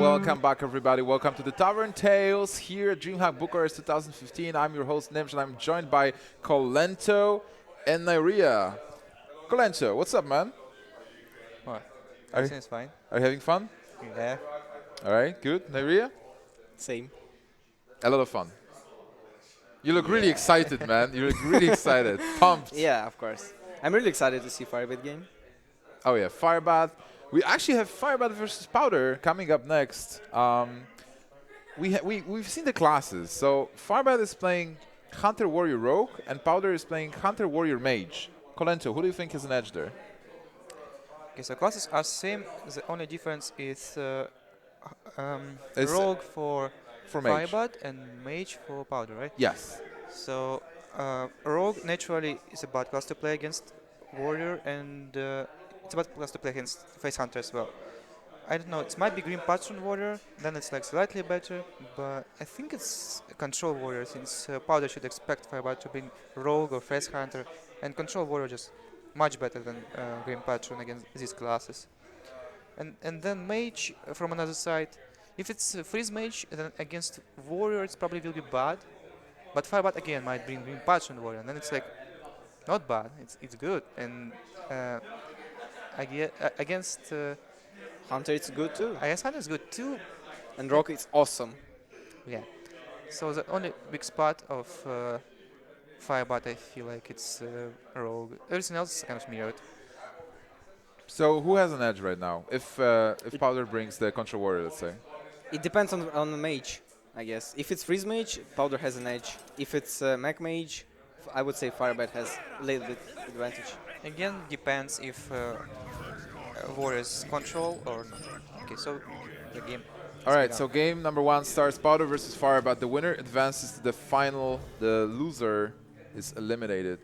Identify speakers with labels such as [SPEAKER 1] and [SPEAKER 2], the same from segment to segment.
[SPEAKER 1] Welcome back, everybody. Welcome to the Tavern Tales here at DreamHack Bucharest 2015. I'm your host, Nemj, and I'm joined by Kolento and Nairia. Kolento, what's up, man?
[SPEAKER 2] What?
[SPEAKER 1] Are,
[SPEAKER 2] Everything's fine.
[SPEAKER 1] are you having fun?
[SPEAKER 2] Yeah.
[SPEAKER 1] All right, good. Nairia?
[SPEAKER 2] Same.
[SPEAKER 1] A lot of fun. You look really excited, man. You look really excited. Pumped.
[SPEAKER 3] Yeah, of course. I'm really excited to see Firebat game.
[SPEAKER 1] Oh, yeah, Firebat. We actually have Firebat versus Powder coming up next. We've seen the classes. So Firebat is playing Hunter Warrior Rogue, and Powder is playing Hunter Warrior Mage. Kolento, who do you think has an edge there?
[SPEAKER 2] Okay, so classes are same. The only difference is
[SPEAKER 1] It's
[SPEAKER 2] Rogue for
[SPEAKER 1] Mage.
[SPEAKER 2] Firebat and Mage for Powder, right?
[SPEAKER 1] Yes.
[SPEAKER 2] So Rogue naturally is a bad class to play against Warrior, and it's a bad class to play against Face Hunter as well. I don't know, it might be Green Patron Warrior, then it's like slightly better, but I think it's a Control Warrior, since Powder should expect Firebat to bring Rogue or Face Hunter, and Control Warrior just much better than Green Patron against these classes. And then Mage from another side, if it's Freeze Mage, then against Warrior it probably will be bad, but Firebat again might bring Green Patron Warrior, and then it's like not bad, it's good, and against
[SPEAKER 3] Hunter, it's good too.
[SPEAKER 2] I guess Hunter is good too.
[SPEAKER 3] And Rock is awesome.
[SPEAKER 2] Yeah. So the only big spot of Firebat, I feel like it's Rogue. Everything else is kind of mirrored.
[SPEAKER 1] So who has an edge right now? If Powder brings the Control Warrior, let's say.
[SPEAKER 3] It depends on the mage, I guess. If it's Freeze Mage, Powder has an edge. If it's Mech Mage, I would say Firebat has a little bit advantage.
[SPEAKER 2] Again, depends if Warriors control or not. Okay, so the game.
[SPEAKER 1] All right, so game number 1 starts Powder versus Firebat. The winner advances to the final. The loser is eliminated.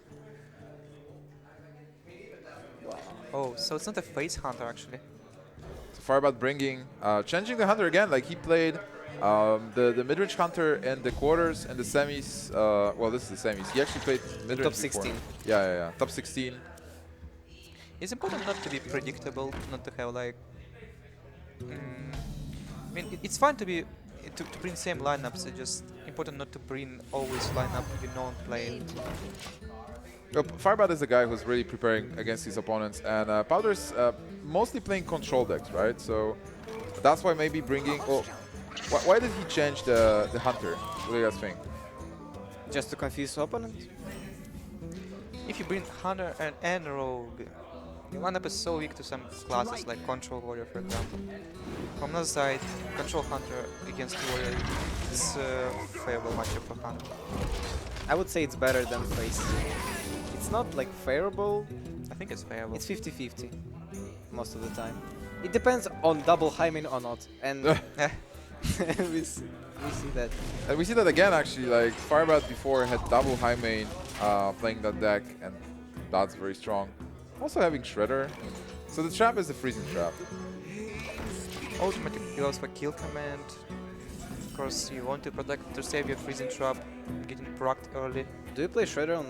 [SPEAKER 2] Oh, so it's not a Face Hunter actually.
[SPEAKER 1] So Firebat bringing, changing the Hunter again. Like he played the mid-range Hunter in the quarters and the semis. Well, this is the semis. He actually played mid-range
[SPEAKER 3] Top
[SPEAKER 1] before.
[SPEAKER 3] 16.
[SPEAKER 1] Yeah. Top 16.
[SPEAKER 2] It's important not to be predictable, not to have like. I mean, it's fine to bring same lineups. It's just important not to bring always lineup you know playing.
[SPEAKER 1] Firebat is the guy who's really preparing against his opponents, and Powder's mostly playing control decks, right? So that's why maybe bringing. Oh, why did he change the Hunter? What do you guys think?
[SPEAKER 3] Just to confuse the opponent?
[SPEAKER 2] If you bring Hunter and Rogue, the lineup is so weak to some classes like Control Warrior, for example. From the other side, Control Hunter against Warrior is a favorable matchup for Hunter.
[SPEAKER 3] I would say it's better than Face. It's not like favorable,
[SPEAKER 2] I think it's favorable.
[SPEAKER 3] it's 50-50 most of the time. It depends on double Hymen or not, and we see that.
[SPEAKER 1] And we see that again, actually. Like Firebat before had double high main playing that deck, and that's very strong. Also having Shredder. So the trap is the freezing trap.
[SPEAKER 2] Automatic heals for kill command. Of course, you want to save your freezing trap, getting procced early.
[SPEAKER 3] Do you play Shredder on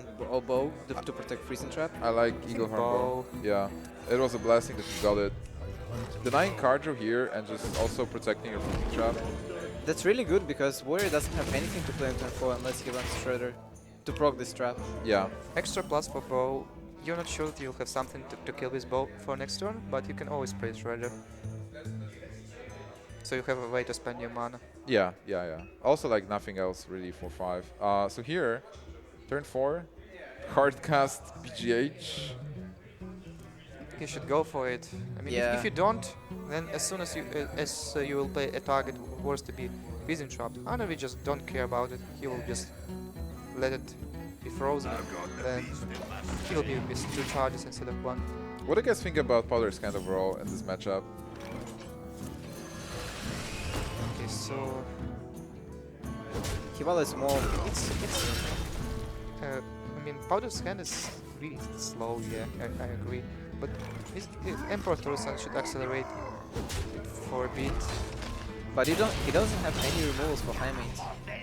[SPEAKER 3] bow to protect Freezing Trap?
[SPEAKER 1] I like Eagle Horn Bow. Yeah, it was a blessing that you got it. Denying card draw here and just also protecting your freezing trap.
[SPEAKER 3] That's really good because Warrior doesn't have anything to play on turn 4 unless he runs Shredder to proc this trap.
[SPEAKER 1] Yeah.
[SPEAKER 2] Extra plus for bow. You're not sure that you'll have something to kill with bow for next turn, but you can always play Shredder. So you have a way to spend your mana.
[SPEAKER 1] Yeah. Also like nothing else really for 5. So here, turn 4, hard cast PGH.
[SPEAKER 2] You should go for it. I mean,
[SPEAKER 3] Yeah.
[SPEAKER 2] if you don't, then as soon as you will play a target worth to be freezing trapped, Hunter will just don't care about it. He will just let it be frozen. Then he will be with 2 charges instead of 1.
[SPEAKER 1] What do you guys think about Powder's hand overall in this matchup?
[SPEAKER 2] Okay, so
[SPEAKER 3] Kivala is more.
[SPEAKER 2] I mean, Powder's hand is really slow. Yeah, I agree. But Emperor Torusan should accelerate it for a bit.
[SPEAKER 3] But he doesn't have any removals for high mains.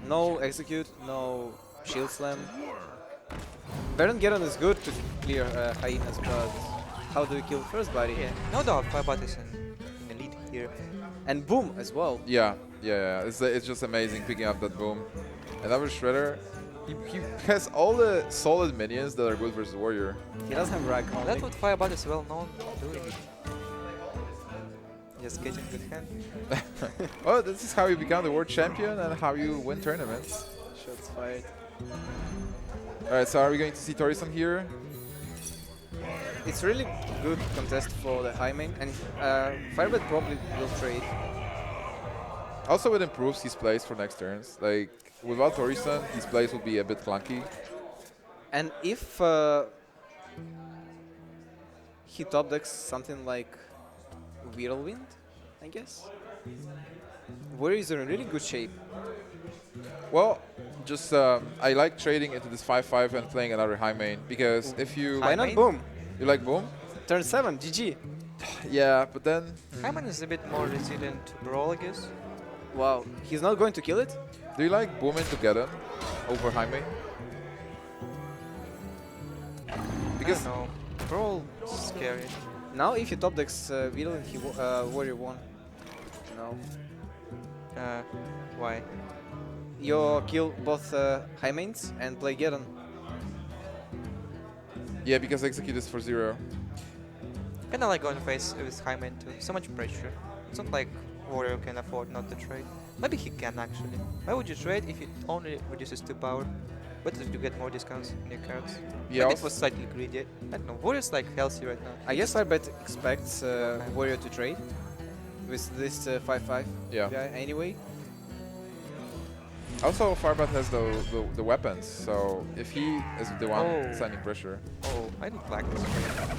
[SPEAKER 3] No execute, no shield slam. Baron Geron is good to clear hyenas, but how do you kill first body?
[SPEAKER 2] Yeah, no doubt, Firebat is in the lead. here.
[SPEAKER 3] And boom as well.
[SPEAKER 1] Yeah, yeah. It's just amazing picking up that boom. Another Shredder. He has all the solid minions that are good versus Warrior.
[SPEAKER 3] He doesn't have rack only.
[SPEAKER 2] That's what Firebat is well known doing. Just getting good hand.
[SPEAKER 1] Oh, this is how you become the world champion and how you win tournaments.
[SPEAKER 3] Shots fired.
[SPEAKER 1] Alright, so are we going to see Torison here?
[SPEAKER 3] It's really good contest for the high main, and Firebat probably will trade.
[SPEAKER 1] Also, it improves his plays for next turns. Like, without Torison, his plays would be a bit clunky.
[SPEAKER 3] And if he top decks something like Whirlwind, I guess, Warrior is in really good shape.
[SPEAKER 1] Well, just I like trading into this 5-5 and playing another high main because if you
[SPEAKER 3] Why not
[SPEAKER 2] main?
[SPEAKER 3] boom?
[SPEAKER 1] you like boom,
[SPEAKER 3] Turn 7, GG.
[SPEAKER 1] yeah, but then
[SPEAKER 2] Hyman is a bit more resilient to Brawl, I guess.
[SPEAKER 3] Wow, he's not going to kill it?
[SPEAKER 1] do you like boom into Geddon over high main? Because
[SPEAKER 2] I don't know. Brawl is scary.
[SPEAKER 3] Now if he top decks Whirlwind, Warrior won. No.
[SPEAKER 2] Why?
[SPEAKER 3] You kill both high mains and play Geddon.
[SPEAKER 1] yeah, because execute is for 0.
[SPEAKER 2] Kinda like going face with Hyman too. So much pressure. It's not like Warrior can afford not to trade. Maybe he can actually. Why would you trade if it only reduces 2 power? But if you get more discounts in your cards.
[SPEAKER 1] Yeah,
[SPEAKER 2] Maybe it
[SPEAKER 1] also-
[SPEAKER 2] was slightly greedy. I don't know. Warrior's like healthy right now.
[SPEAKER 3] I guess Firebat expects Warrior to trade with this 5-5
[SPEAKER 1] Yeah.
[SPEAKER 3] guy anyway.
[SPEAKER 1] Also, Firebat has the weapons, so if he is the one
[SPEAKER 2] Oh.
[SPEAKER 1] sending pressure,
[SPEAKER 2] Oh, I don't like this trade.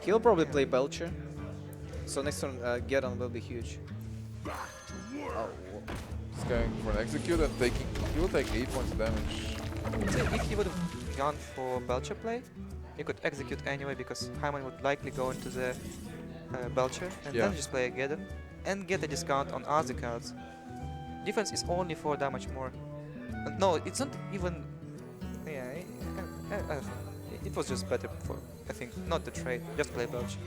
[SPEAKER 3] He'll probably play Belcher. So next turn Geddon will be huge. Oh,
[SPEAKER 1] he's going for an execute and taking. He will take 8 points of damage.
[SPEAKER 2] So if he would have gone for Belcher play, he could execute anyway because Hyman would likely go into the Belcher and
[SPEAKER 1] Yeah.
[SPEAKER 2] then just play a Geddon and get a discount on other cards. Defense is only 4 damage more. No, it's not even. Yeah, I don't know. It was just better for, I think, not the trade, just play Belcher.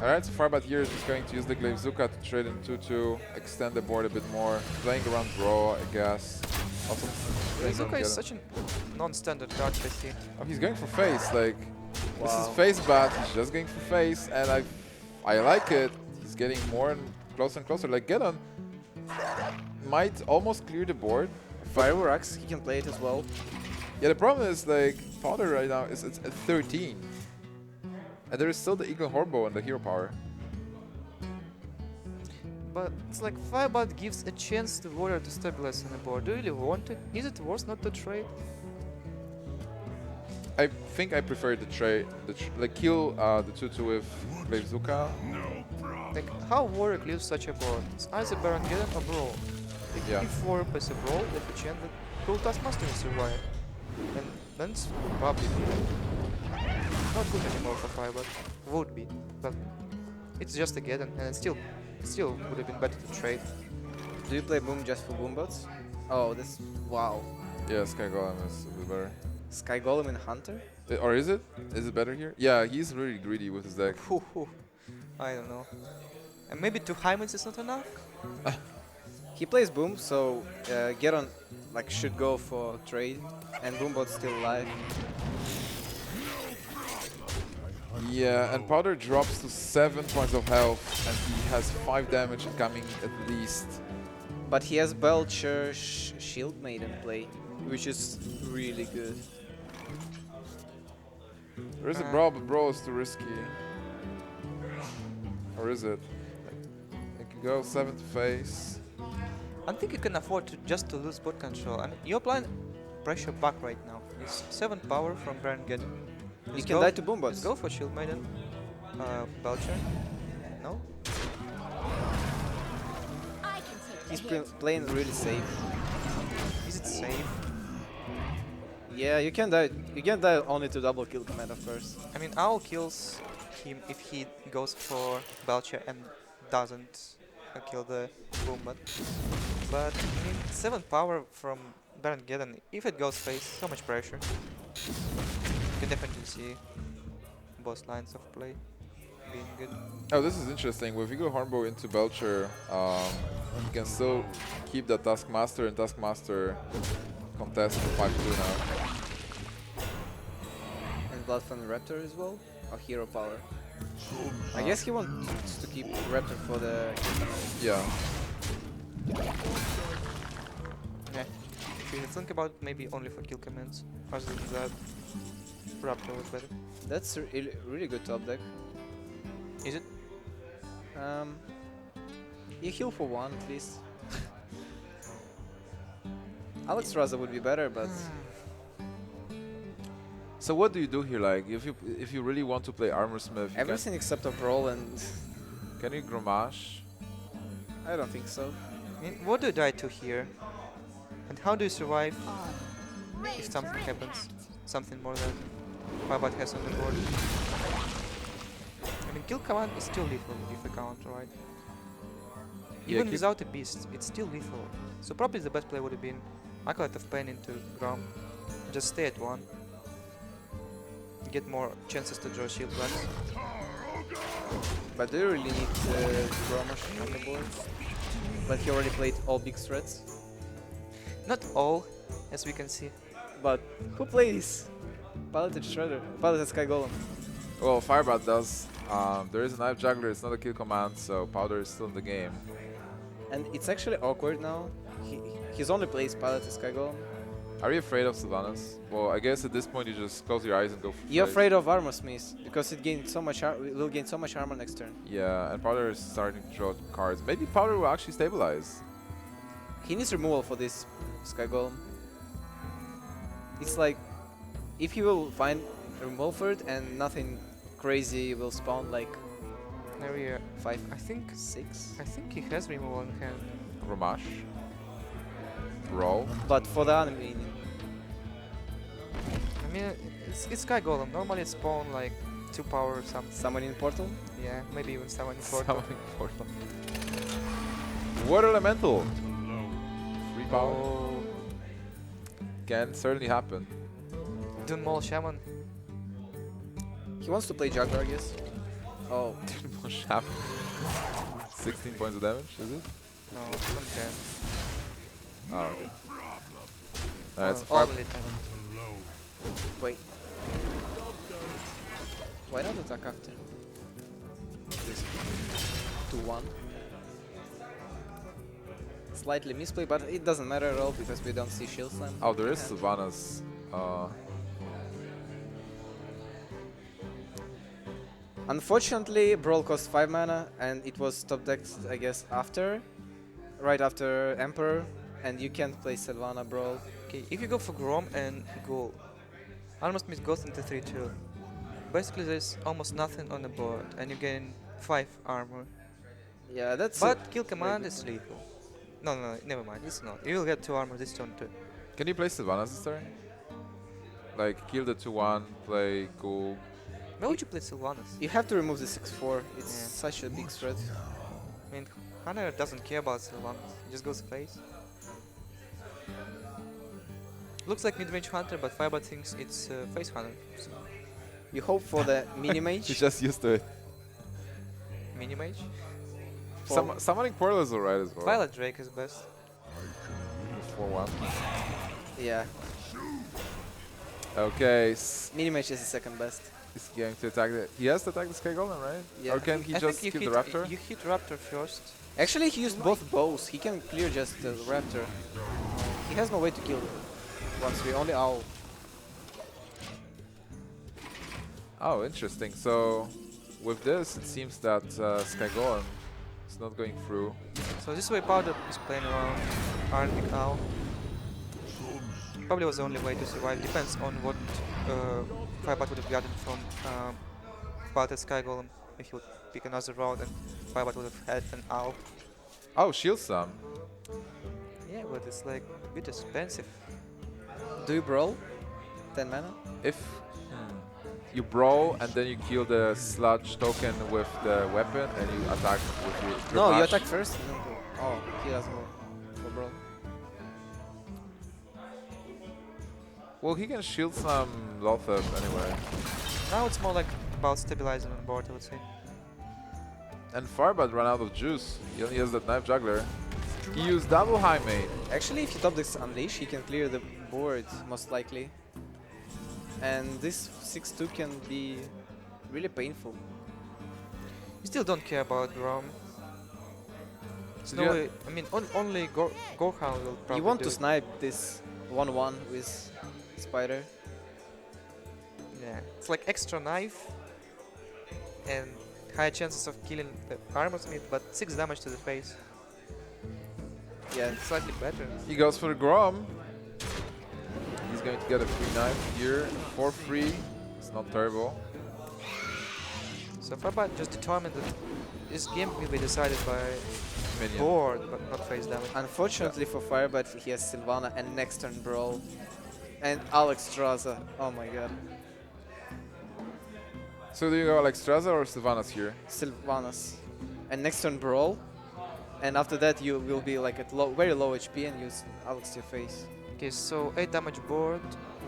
[SPEAKER 1] Alright, so Firebat here is just going to use the Glaivezuka to trade in 2-2, extend the board a bit more, playing around draw, I guess. Also, playing on
[SPEAKER 2] Zuka is
[SPEAKER 1] Geddon.
[SPEAKER 2] such a non-standard card, I see.
[SPEAKER 1] Oh, he's going for face, like, this is
[SPEAKER 3] Wow.
[SPEAKER 1] face bat, he's just going for face, and I like it. He's getting more and closer, like Geddon might almost clear the board.
[SPEAKER 3] Fireworks, he can play it as well.
[SPEAKER 1] Yeah, the problem is, like, Powder right now is it's at 13. And there is still the Eagle Horbo and the Hero Power.
[SPEAKER 2] But it's like Firebat gives a chance to Warrior to stabilize on the board. Do you really want it? Is it worth not to trade?
[SPEAKER 1] I think I prefer the trade, like kill the 2-2 with Glaivezuka.
[SPEAKER 2] Like, how Warrior clears such a board? It's either Baron Geddon or Brawl. If
[SPEAKER 1] Yeah.
[SPEAKER 2] E4 plays a Brawl, there's a chance that Cruel Taskmaster will survive. And then it's probably not good anymore for Firebat. Would be, but it's just a Geddon, and it still would have been better to trade.
[SPEAKER 3] Do you play Boom just for Boom bots? Oh, that's wow.
[SPEAKER 1] Yeah, Sky Golem is a bit better.
[SPEAKER 3] Sky Golem and Hunter?
[SPEAKER 1] Or is it? Is it better here? Yeah, he's really greedy with his deck.
[SPEAKER 2] I don't know. And maybe 2 Hymens is not enough?
[SPEAKER 3] He plays Boom, so Geddon like should go for trade, and Boombot's still alive.
[SPEAKER 1] Yeah, and Powder drops to 7 points of health, and he has 5 damage incoming at least.
[SPEAKER 3] But he has Belcher Shield Maiden play, which is really good.
[SPEAKER 1] There is a Brawl, but Brawl is too risky. Or is it? I can go 7 to face.
[SPEAKER 2] I think you can afford to just to lose board control. I mean, you're applying pressure back right now. It's 7 power from Baron Geddon.
[SPEAKER 3] You
[SPEAKER 2] Let's
[SPEAKER 3] can
[SPEAKER 2] go-
[SPEAKER 3] die to
[SPEAKER 2] Let's
[SPEAKER 3] Boombots.
[SPEAKER 2] go for Shield Maiden. Belcher. No?
[SPEAKER 3] He's playing really safe.
[SPEAKER 2] Is it safe?
[SPEAKER 3] Yeah, you can die. You can die only to double kill command, of course.
[SPEAKER 2] I mean, Owl kills him if he goes for Belcher and doesn't kill the Boombot. But I mean, 7 power from Baron Geddon. If it goes face, so much pressure. You can definitely see both lines of play. being good.
[SPEAKER 1] Oh, this is interesting. If you go Hornbow into Belcher, you can still keep the Taskmaster and Taskmaster contest for 5-2 now.
[SPEAKER 3] And Blood from the Raptor as well, or Hero Power. I guess he wants to keep Raptor for the.
[SPEAKER 1] Yeah.
[SPEAKER 2] Yeah. If you think about it, maybe only for kill commands. Other than that, Raptor was better.
[SPEAKER 3] That's a really good top deck.
[SPEAKER 2] Is it?
[SPEAKER 3] You heal for 1 at least. Alex Raza would be better, but
[SPEAKER 1] So what do you do here? Like, if you really want to play Armorsmith, you
[SPEAKER 3] everything except a brawl, and
[SPEAKER 1] can you Grommash?
[SPEAKER 3] I don't think so.
[SPEAKER 2] I mean, what do you die to here? And how do you survive if something happens? Something more than Firebat has on the board. I mean, kill command is still lethal if I count right.
[SPEAKER 1] Yeah,
[SPEAKER 2] Even
[SPEAKER 1] keep-
[SPEAKER 2] without a beast, it's still lethal. So probably the best play would have been Acolyte of Pain into Grom. Just stay at 1. Get more chances to draw shield blocks.
[SPEAKER 3] But do you really need Grommash on the board? But he already played all big threats.
[SPEAKER 2] Not all, as we can see.
[SPEAKER 3] But who plays? Paladin Shredder, Paladin Sky Golem.
[SPEAKER 1] Well, Firebat does. There is a Knife Juggler. It's not a kill command, so Powder is still in the game.
[SPEAKER 3] And it's actually awkward now. He's only plays Paladin Sky Golem.
[SPEAKER 1] Are you afraid of Sylvanas? Well, I guess at this point you just close your eyes and go for
[SPEAKER 3] You're
[SPEAKER 1] face.
[SPEAKER 3] afraid of Armor Smith because it gains so much. Will gain so much armor next turn.
[SPEAKER 1] Yeah, and Powder is starting to draw cards. Maybe Powder will actually stabilize.
[SPEAKER 3] He needs removal for this Sky Golem. It's like if he will find removal for it and nothing crazy will spawn like
[SPEAKER 2] Area
[SPEAKER 3] 5,
[SPEAKER 2] I think
[SPEAKER 3] 6.
[SPEAKER 2] he has removal in hand.
[SPEAKER 1] Grommash. Brawl.
[SPEAKER 3] But for the enemy,
[SPEAKER 2] I mean, it's Sky Golem. Normally it's spawn like 2 power or something.
[SPEAKER 3] someone in portal.
[SPEAKER 2] Yeah, maybe even someone in portal.
[SPEAKER 1] Summoning Portal. Water Elemental. 3 power.
[SPEAKER 2] Oh,
[SPEAKER 1] Can certainly happen.
[SPEAKER 2] Dune Maul Shaman.
[SPEAKER 3] He wants to play Juggler, I guess. Oh,
[SPEAKER 1] Shap. 16 points of damage, is it?
[SPEAKER 2] No, it's not 10.
[SPEAKER 1] Oh, okay. It's a
[SPEAKER 2] Oh,
[SPEAKER 1] fire.
[SPEAKER 2] only 10.
[SPEAKER 3] wait. Why not attack after? This 2-1. Slightly misplay, but it doesn't matter at all because we don't see Shield Slam.
[SPEAKER 1] Oh, there is Sylvanas.
[SPEAKER 3] Unfortunately, Brawl cost 5 mana, and it was top decked, I guess, right after Emperor, and you can't play Sylvana Brawl.
[SPEAKER 2] Okay, if you go for Grom and Ghoul, Armor Smith goes into 3-2. Basically, there's almost nothing on the board, and you gain 5 armor.
[SPEAKER 3] Yeah, that's.
[SPEAKER 2] But kill command is lethal. No, never mind. It's not. You will get 2 armor this turn too.
[SPEAKER 1] Can you play Sylvanas this turn? Like, kill the 2-1, play Ghoul.
[SPEAKER 2] Why would you play Sylvanas?
[SPEAKER 3] You have to remove the 6-4. It's
[SPEAKER 2] Yeah.
[SPEAKER 3] such a big threat.
[SPEAKER 2] I mean, Hunter doesn't care about Sylvanas. He just goes face. Looks like mid-range Hunter, but Firebat thinks it's face Hunter. So,
[SPEAKER 3] You hope for the mini mage.
[SPEAKER 1] She's just used to it.
[SPEAKER 2] mini-mage?
[SPEAKER 1] Summoning Portal is alright as well.
[SPEAKER 2] Violet Drake is best.
[SPEAKER 1] 4-1.
[SPEAKER 3] Yeah,
[SPEAKER 1] Okay,
[SPEAKER 3] mini mage is the second best.
[SPEAKER 1] he's going to attack the... He has to attack the Sky Golem, right?
[SPEAKER 3] Yeah.
[SPEAKER 1] Or can he
[SPEAKER 2] I
[SPEAKER 1] just
[SPEAKER 2] think
[SPEAKER 1] kill
[SPEAKER 2] you
[SPEAKER 1] the Raptor?
[SPEAKER 2] You hit Raptor first.
[SPEAKER 3] Actually, he used both bows. He can clear just the raptor. He has no way to kill once we only owl.
[SPEAKER 1] Oh, interesting. So, with this, it seems that Sky Golem is not going through.
[SPEAKER 2] So this way Powder is playing around Arctic Owl. Probably was the only way to survive. Depends on what Firebat would have gotten from Powder Sky Golem. If he would pick another route, and Firebat would have had an Owl.
[SPEAKER 1] Oh, Shield Slam.
[SPEAKER 2] Yeah, but it's like a bit expensive.
[SPEAKER 3] Do you brawl? 10 mana?
[SPEAKER 1] If you brawl and then you kill the sludge token with the weapon and you attack with your
[SPEAKER 3] No, you
[SPEAKER 1] Grommash.
[SPEAKER 3] attack first. And then go. Oh, he doesn't go for brawl.
[SPEAKER 1] Well, he can Shield Slam Lothar anyway.
[SPEAKER 2] Now it's more like about stabilizing on board, I would say.
[SPEAKER 1] And Firebat ran out of juice. He only has that knife juggler. He used double high main.
[SPEAKER 3] Actually, if you top this Unleash, he can clear the board, most likely. And this 6-2 can be really painful.
[SPEAKER 2] You still don't care about Grom. It's no
[SPEAKER 1] Yeah.
[SPEAKER 2] way. I mean, only Gohan will probably
[SPEAKER 3] You want
[SPEAKER 2] do
[SPEAKER 3] to
[SPEAKER 2] it.
[SPEAKER 3] snipe this 1-1 with Spider.
[SPEAKER 2] Yeah, it's like extra knife and high chances of killing the armor smith, but 6 damage to the face.
[SPEAKER 3] Yeah,
[SPEAKER 2] Slightly better.
[SPEAKER 1] He goes for the Grom. He's going to get a free knife here for free. It's not terrible.
[SPEAKER 2] So Firebat just determined that this game will be decided by
[SPEAKER 1] Minion.
[SPEAKER 2] board, but not face damage.
[SPEAKER 3] unfortunately for Firebat, he has Sylvana and next turn Brawl. And Alex Straza. Oh my god.
[SPEAKER 1] So do you go like Straza or Sylvanas here?
[SPEAKER 3] Sylvanas. And next turn Brawl. And after that you will be like at very low HP and use Alex to your face.
[SPEAKER 2] Okay, so 8 damage board,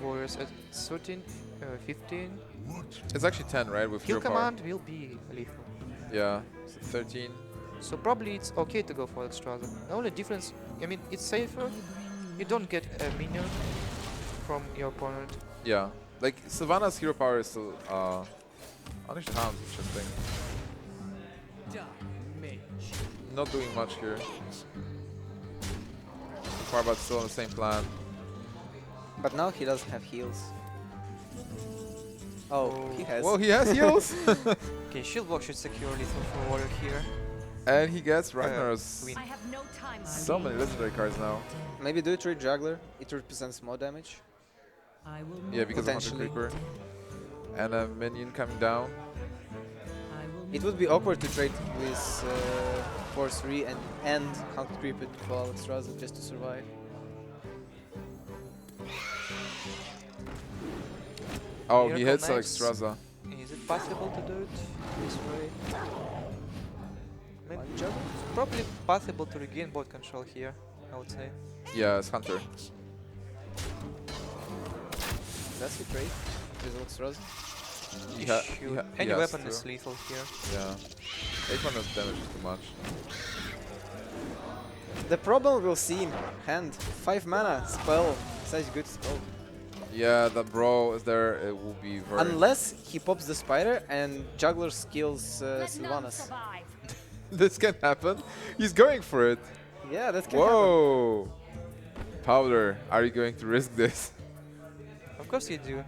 [SPEAKER 2] Warriors at 13, 15.
[SPEAKER 1] It's actually 10, right? With
[SPEAKER 2] Kill
[SPEAKER 1] hero power.
[SPEAKER 2] command will be lethal.
[SPEAKER 1] Yeah, so 13.
[SPEAKER 2] So probably it's okay to go for Extraza. The only difference, I mean, it's safer. You don't get a minion from your opponent.
[SPEAKER 1] Yeah, like Sylvana's hero power is still Unleashed Hound's interesting. Not doing much here. Firebat's still on the same plan.
[SPEAKER 3] But now he doesn't have heals. Oh, he has.
[SPEAKER 1] Well, he has heals.
[SPEAKER 2] Okay, shield block should secure lethal for Warrior here.
[SPEAKER 1] And he gets Ragnar's.
[SPEAKER 2] Queen.
[SPEAKER 4] I have no time.
[SPEAKER 1] So many legendary cards now.
[SPEAKER 3] Maybe do it with Juggler. It represents more damage.
[SPEAKER 4] I will
[SPEAKER 1] Yeah, because of Hunter
[SPEAKER 3] Potentially.
[SPEAKER 1] Creeper. And a minion coming down.
[SPEAKER 3] It would be awkward to trade with Force 3 and Hunter Creeper for Alex Straza just to survive.
[SPEAKER 1] Oh, he
[SPEAKER 2] Miracle
[SPEAKER 1] hits
[SPEAKER 2] Knives.
[SPEAKER 1] Alexstrasza.
[SPEAKER 2] Is it possible to do it this way? I mean,
[SPEAKER 3] One Juggler?
[SPEAKER 2] it's probably possible to regain board control here, I would say.
[SPEAKER 1] Yeah, it's Hunter.
[SPEAKER 3] That's your trade with Alex Straza.
[SPEAKER 1] He
[SPEAKER 2] Issue. Any
[SPEAKER 1] has
[SPEAKER 2] weapon
[SPEAKER 1] to.
[SPEAKER 2] is lethal here.
[SPEAKER 1] Yeah. 8 minus damage is too much.
[SPEAKER 3] The problem we'll see in hand. 5 mana spell. Such good spell.
[SPEAKER 1] Yeah, that bro is there. It will be very.
[SPEAKER 3] Unless he pops the spider and Juggler skills
[SPEAKER 4] Let none
[SPEAKER 3] Sylvanas.
[SPEAKER 4] survive.
[SPEAKER 1] This can happen. He's going for it.
[SPEAKER 3] Yeah, that can happen.
[SPEAKER 1] Whoa. Powder, are you going to risk this?
[SPEAKER 2] Of course you do.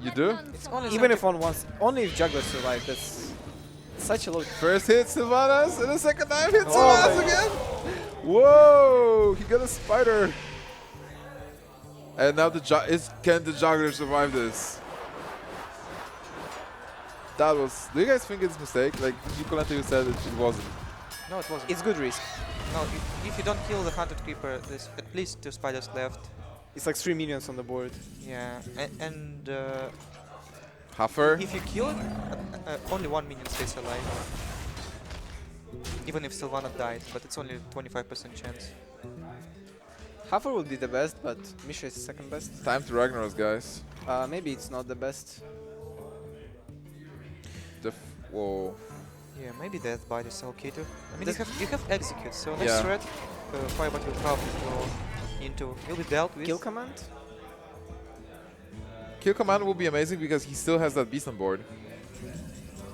[SPEAKER 1] You
[SPEAKER 4] Let
[SPEAKER 1] do?
[SPEAKER 4] none
[SPEAKER 2] It's
[SPEAKER 4] survive.
[SPEAKER 2] only
[SPEAKER 3] Even if on once, only if Juggler survives. That's such a low.
[SPEAKER 1] First hit Sylvanas, and the second time hits
[SPEAKER 3] Oh
[SPEAKER 1] Sylvanas
[SPEAKER 3] my
[SPEAKER 1] again. Whoa! He got a spider. And now can the juggler survive this? That was. Do you guys think it's a mistake? Like Nicolante, you said it wasn't.
[SPEAKER 2] No, it wasn't.
[SPEAKER 3] It's good risk.
[SPEAKER 2] No, if you don't kill the Hunted Creeper, there's at least 2 spiders left.
[SPEAKER 3] It's like 3 minions on the board.
[SPEAKER 2] Yeah, and
[SPEAKER 1] Huffer.
[SPEAKER 2] if you kill it, only 1 minion stays alive. Even if Sylvana dies, but it's only 25% chance.
[SPEAKER 3] Huffer would be the best, but Misha is second best.
[SPEAKER 1] Time to Ragnaros, guys.
[SPEAKER 3] Maybe it's not the best.
[SPEAKER 1] Whoa.
[SPEAKER 2] Yeah, maybe Death Bite is okay too. I mean,
[SPEAKER 3] Does-
[SPEAKER 2] you have Execute, so next
[SPEAKER 1] Yeah.
[SPEAKER 2] threat, Firebat will probably go into. Will be dealt with.
[SPEAKER 3] Kill command?
[SPEAKER 1] Kill command will be amazing because he still has that beast on board.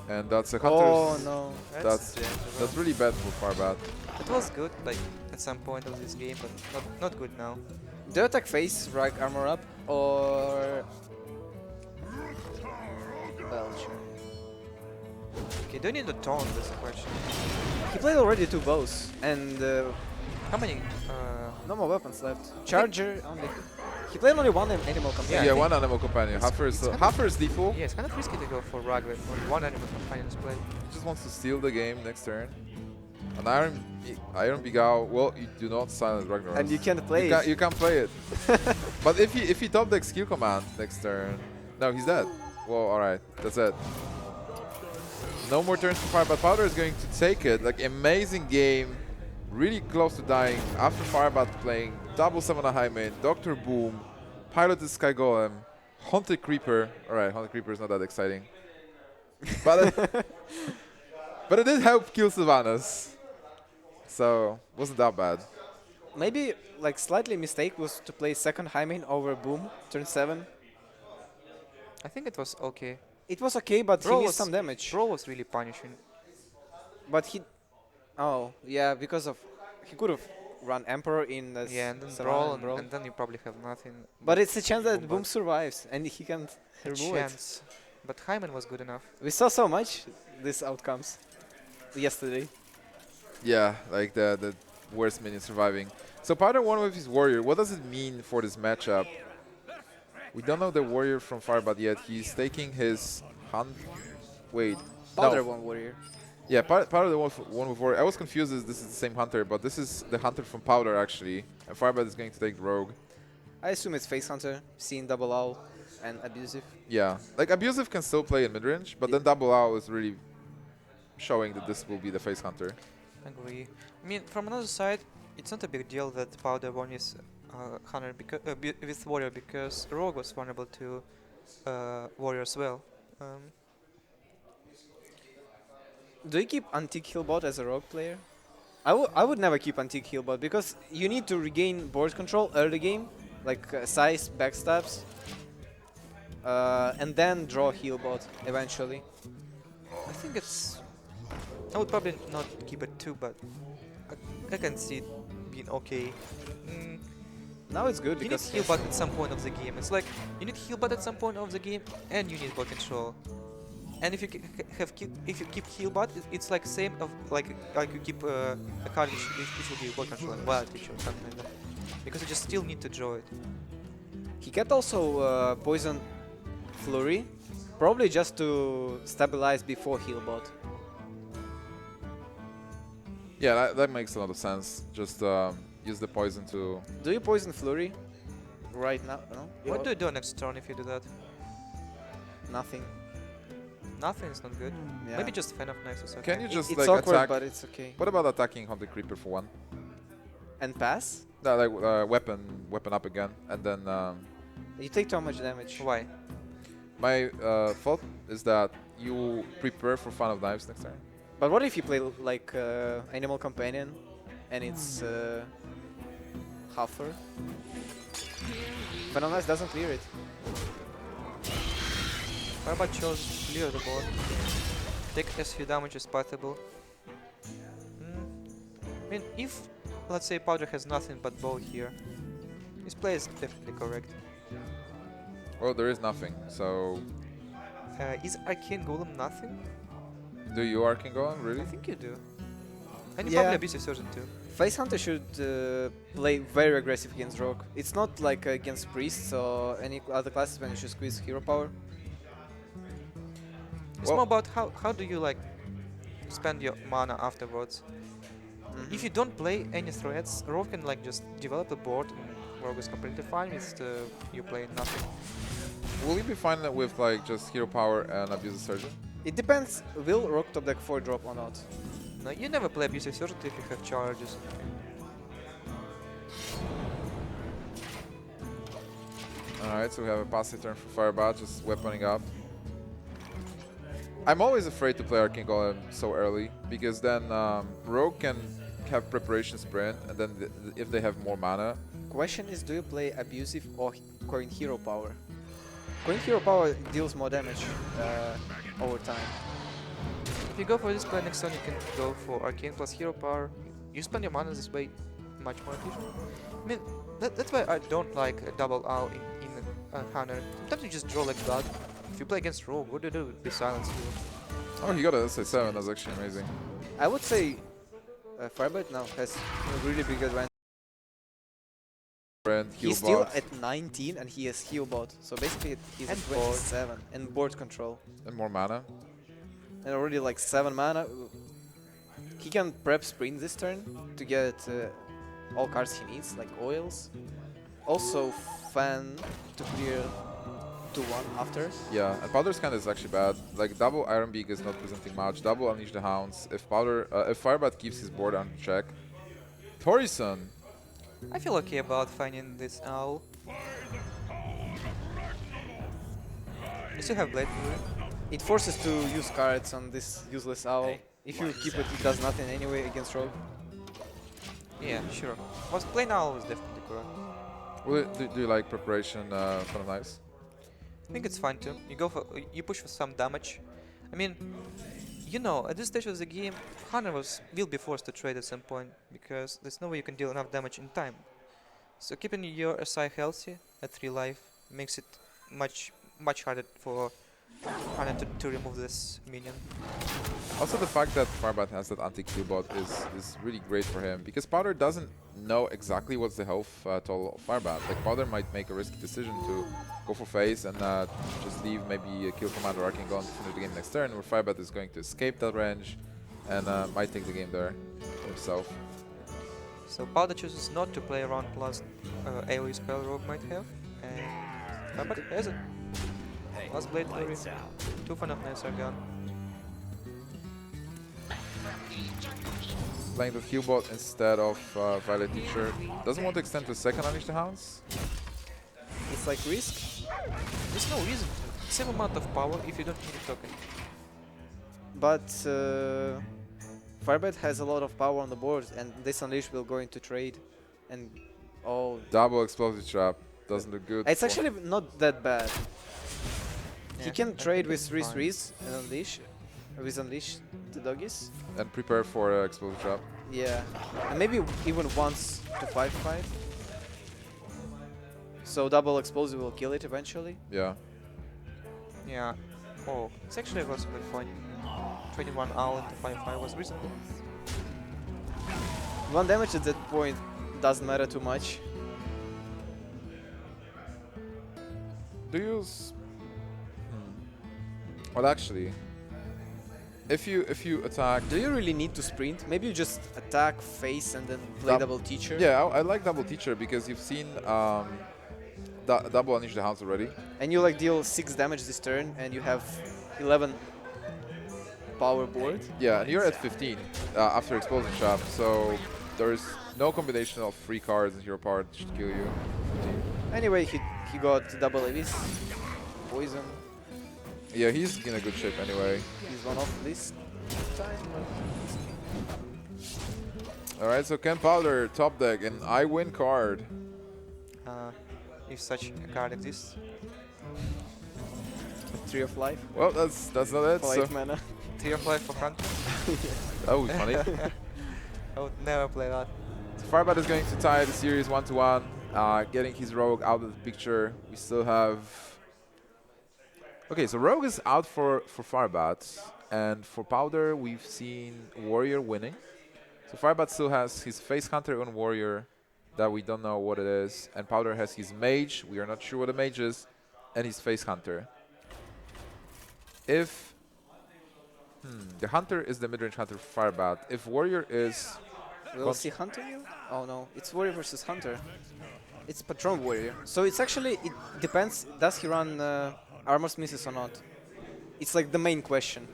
[SPEAKER 1] And that's a
[SPEAKER 3] Oh
[SPEAKER 1] hunter's.
[SPEAKER 3] no.
[SPEAKER 1] That's
[SPEAKER 2] dangerous.
[SPEAKER 1] really bad for Firebat.
[SPEAKER 2] It was good, like at some point of this game, but not good now.
[SPEAKER 3] Do you attack face, Rag armor up, or Belcher?
[SPEAKER 2] Okay, do you need the taunt? That's the question.
[SPEAKER 3] He played already 2 bows and
[SPEAKER 2] How many?
[SPEAKER 3] no more weapons left. Charger only. He played only 1 animal companion.
[SPEAKER 1] Yeah,
[SPEAKER 2] I
[SPEAKER 1] one animal companion.
[SPEAKER 2] it's kind of-
[SPEAKER 1] Huffer is default.
[SPEAKER 2] Yeah, it's kind of risky to go for Rag with only 1 animal companion is played.
[SPEAKER 1] He just wants to steal the game next turn. An Iron Begao, well, you do not silence Ragnaros.
[SPEAKER 3] And you can't play
[SPEAKER 1] You can't play it. But if he top decks skill command next turn, no, he's dead. Well, alright, that's it. No more turns for Firebat. Powder is going to take it. Like, amazing game. Really close to dying. After Firebat playing double 7 high main, Dr. Boom, piloted Sky Golem, Haunted Creeper. Alright, Haunted Creeper is not that exciting. But But it did help kill Sylvanas. So, wasn't that bad.
[SPEAKER 3] Maybe like slightly mistake was to play second high main over Boom, turn 7.
[SPEAKER 2] I think it was okay.
[SPEAKER 3] It was okay, but he
[SPEAKER 2] Brawl
[SPEAKER 3] missed
[SPEAKER 2] was
[SPEAKER 3] some damage.
[SPEAKER 2] Brawl was really punishing.
[SPEAKER 3] But he... Oh, yeah, because of... He could have run Emperor in the
[SPEAKER 2] Yeah, and then
[SPEAKER 3] Savannah
[SPEAKER 2] Brawl, and then you probably have nothing.
[SPEAKER 3] But it's a chance that
[SPEAKER 2] Boom
[SPEAKER 3] Boom
[SPEAKER 2] bot.
[SPEAKER 3] survives, and he can
[SPEAKER 2] A
[SPEAKER 3] remove it.
[SPEAKER 2] chance. But Hyman was good enough.
[SPEAKER 3] We saw so much these outcomes yesterday.
[SPEAKER 1] Yeah, like the worst minion surviving. So Powder won with his Warrior. What does it mean for this matchup? We don't know the Warrior from Firebat yet. He's taking his hunt. Wait.
[SPEAKER 3] Powder
[SPEAKER 1] No.
[SPEAKER 3] one warrior.
[SPEAKER 1] Yeah, Powder the one with Warrior. I was confused as this is the same Hunter, but this is the Hunter from Powder actually. And Firebat is going to take Rogue.
[SPEAKER 3] I assume it's Face Hunter, seeing double owl and abusive.
[SPEAKER 1] Yeah, like Abusive can still play in mid-range, but then Double Owl is really showing that this will be the Face Hunter.
[SPEAKER 2] Agree. I mean, from another side, it's not a big deal that Powder won his Hunter with Warrior because Rogue was vulnerable to Warrior as well.
[SPEAKER 3] Do you keep Antique Healbot as a rogue player? I would never keep Antique Healbot because you need to regain board control early game, like size, backstabs, and then draw Healbot eventually.
[SPEAKER 2] I think it's... I would probably not keep it too, but I can see it being okay.
[SPEAKER 3] Now it's good
[SPEAKER 2] You need
[SPEAKER 3] because
[SPEAKER 2] Healbot at some point of the game. It's like, you need Healbot at some point of the game, and you need board control. And if you if you keep Healbot, it's like same of like you keep a card which will give you board control and wild teacher or something like that. Because you just still need to draw it.
[SPEAKER 3] he kept also poison flurry, probably just to stabilize before Healbot.
[SPEAKER 1] Yeah, that makes a lot of sense. Just use the poison to...
[SPEAKER 3] Do you poison flurry right now? No.
[SPEAKER 2] What do you do next turn if you do that?
[SPEAKER 3] Nothing.
[SPEAKER 2] Nothing is not good.
[SPEAKER 3] Yeah.
[SPEAKER 2] Maybe just Fan of Nexus. Okay.
[SPEAKER 1] Can you just
[SPEAKER 3] It's
[SPEAKER 1] like
[SPEAKER 3] awkward,
[SPEAKER 1] attack?
[SPEAKER 3] but it's okay.
[SPEAKER 1] What about attacking Haunted Creeper for one?
[SPEAKER 3] And pass?
[SPEAKER 1] No, like weapon up again, and then
[SPEAKER 3] You take too much damage.
[SPEAKER 2] Why?
[SPEAKER 1] my thought is that you prepare for Fan of Knives next turn.
[SPEAKER 3] But what if you play like Animal Companion and it's Huffer? Phenomenon doesn't clear it.
[SPEAKER 2] Firebat chose clear the board. Take as few damage as possible. I mean, if let's say Powder has nothing but bow here, his play is definitely correct.
[SPEAKER 1] Well, there is nothing. So,
[SPEAKER 2] Is Arcane Golem nothing?
[SPEAKER 1] do you Arcane Golem really?
[SPEAKER 2] I think you do. And you
[SPEAKER 3] Yeah.
[SPEAKER 2] probably Abusive Surgeon too.
[SPEAKER 3] Face Hunter should play very aggressive against Rogue. It's not like against Priests or any other classes when you should squeeze hero power.
[SPEAKER 2] It's
[SPEAKER 1] Well-
[SPEAKER 2] more about how do you like spend your mana afterwards. If you don't play any threats, Rogue can like just develop the board and Rogue is completely fine with you playing nothing.
[SPEAKER 1] Will you be fine with like just hero power and abuse the surgeon?
[SPEAKER 3] It depends, will Rogue top deck 4 drop or not?
[SPEAKER 2] No, you never play Abusive Surgeon if you have charges.
[SPEAKER 1] Alright, so we have a passive turn for Firebat, just weaponing up. I'm always afraid to play Arcane Golem so early, because then Rogue can have preparation sprint, and then if they have more mana...
[SPEAKER 3] Question is, do you play abusive or coin hero power? Coin hero power deals more damage over time.
[SPEAKER 2] If you go for this play next turn, you can go for Arcane plus Hero Power. You spend your mana this way much more efficient. I mean, that's why I don't like a double owl in Hunter. Sometimes you just draw like that. If you play against Rogue, what do you do? Be silenced.
[SPEAKER 1] Oh, he got a SA7, that's actually amazing.
[SPEAKER 3] I would say Firebat now has a really big advantage.
[SPEAKER 1] And
[SPEAKER 3] He's still at 19 and he has Healbot, so basically he's at
[SPEAKER 2] And board.
[SPEAKER 3] 27 and board control.
[SPEAKER 1] And more mana.
[SPEAKER 3] And already like 7 mana. He can prep sprint this turn to get all cards he needs, like oils. Also fan to clear 2-1 after.
[SPEAKER 1] Yeah, and Powder's kind is actually bad. Like double Iron Beak is not presenting much. Double Unleash the Hounds. If Firebat keeps his board on check. Torison!
[SPEAKER 2] I feel okay about finding this owl. You still have Blade Fury.
[SPEAKER 3] It forces to use cards on this useless owl If you keep it, it does nothing anyway against Rogue.
[SPEAKER 2] Yeah, sure. Was play now is definitely correct.
[SPEAKER 1] Well, do you like preparation for the knives?
[SPEAKER 2] I think it's fine too. You go for you push for some damage. I mean, you know, at this stage of the game, Hunter will be forced to trade at some point because there's no way you can deal enough damage in time. So keeping your SI healthy at 3 life makes it much harder for Hunter to remove this minion.
[SPEAKER 1] Also, the fact that Firebat has that anti-Q bot is really great for him because Powder doesn't know exactly what's the health total of Firebat. Like Powder might make a risky decision to go for face and just leave maybe a kill command or arcane gun to finish the game next turn, where Firebat is going to escape that range and might take the game there himself.
[SPEAKER 2] So Powder chooses not to play around plus AoE spell Rogue might have, and Firebat has it. Last Blade Fury, 2 Fan of Nicer gun.
[SPEAKER 1] Playing the Q bot instead of Violet Teacher. Doesn't want to extend to second Unleash the Hounds.
[SPEAKER 3] It's like risk.
[SPEAKER 2] There's no reason to. Same amount of power if you don't need a token.
[SPEAKER 3] But Firebat has a lot of power on the board, and this Unleash will go into trade. And
[SPEAKER 1] Double Explosive Trap doesn't look good.
[SPEAKER 3] it's
[SPEAKER 1] for-
[SPEAKER 3] actually not that bad. He
[SPEAKER 2] Yeah,
[SPEAKER 3] can
[SPEAKER 2] I
[SPEAKER 3] trade
[SPEAKER 2] think
[SPEAKER 3] with
[SPEAKER 2] it's
[SPEAKER 3] 3
[SPEAKER 2] fine.
[SPEAKER 3] 3s and Unleash the doggies.
[SPEAKER 1] and prepare for Explosive Trap.
[SPEAKER 3] Yeah, and maybe even once to 5-5. So double explosive will kill it eventually.
[SPEAKER 1] Yeah.
[SPEAKER 2] Yeah. Oh, it's actually was a good point. 21 hour into 5-5 was reasonable.
[SPEAKER 3] 1 damage at that point doesn't matter too much.
[SPEAKER 1] Do you Well, actually, if you attack,
[SPEAKER 3] Do you really need to sprint? Maybe you just attack, face, and then play
[SPEAKER 1] Dub-
[SPEAKER 3] double teacher.
[SPEAKER 1] yeah, I like Double Teacher because you've seen Double Unleash the Hounds already.
[SPEAKER 3] And you like deal 6 damage this turn, and you have 11 power board.
[SPEAKER 1] Yeah, and you're at 15 after Explosive Trap, so there's no combination of 3 cards in your part to kill you.
[SPEAKER 3] Anyway, he got double Abyss, poison.
[SPEAKER 1] Yeah, he's in a good shape anyway.
[SPEAKER 3] He's one off this time.
[SPEAKER 1] Alright, so Ken Powder, top deck, and I win card.
[SPEAKER 2] If such a card exists.
[SPEAKER 3] 3 of life.
[SPEAKER 1] Well, that's not it.
[SPEAKER 3] For
[SPEAKER 1] So
[SPEAKER 3] 8 mana.
[SPEAKER 2] 3 of life for Hunter.
[SPEAKER 1] that would be funny.
[SPEAKER 2] I would never play that.
[SPEAKER 1] So Firebat is going to tie the series 1-1, getting his Rogue out of the picture. We still have... Okay, so Rogue is out for Firebat, and for Powder we've seen Warrior winning. So Firebat still has his Face Hunter on Warrior that we don't know what it is, and Powder has his Mage, we are not sure what the Mage is, and his Face Hunter. If... the Hunter is the mid-range Hunter for Firebat. If Warrior is...
[SPEAKER 3] We'll see Hunter you? Oh no, it's Warrior versus Hunter. It's Patron Warrior. So it's actually, it depends, does he run Armor Smiths or not? It's like the main question.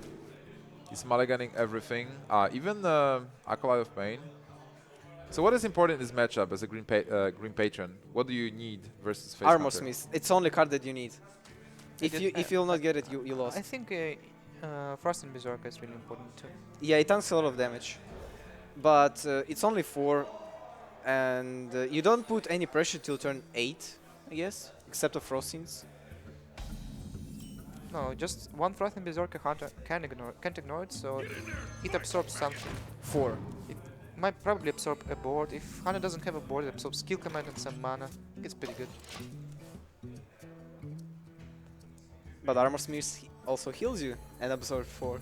[SPEAKER 1] He's mulliganing everything, even Acolyte of Pain. So what is important in this matchup as a green patron? What do you need versus Face
[SPEAKER 3] Armor
[SPEAKER 1] Hunter?
[SPEAKER 3] Smith, it's the only card that you need. If you'll not get it, you lost.
[SPEAKER 2] I think Frost and Berserker is really important too.
[SPEAKER 3] Yeah, it tanks a lot of damage. But it's only 4, and you don't put any pressure till turn 8, I guess, except of Frostings.
[SPEAKER 2] No, just one Frost and Berserker Hunter can't ignore it, so it absorbs something.
[SPEAKER 3] 4.
[SPEAKER 2] It might probably absorb a board. If Hunter doesn't have a board, it absorbs skill command and some mana. It's pretty good.
[SPEAKER 3] But Armor Smith also heals you and absorbs 4.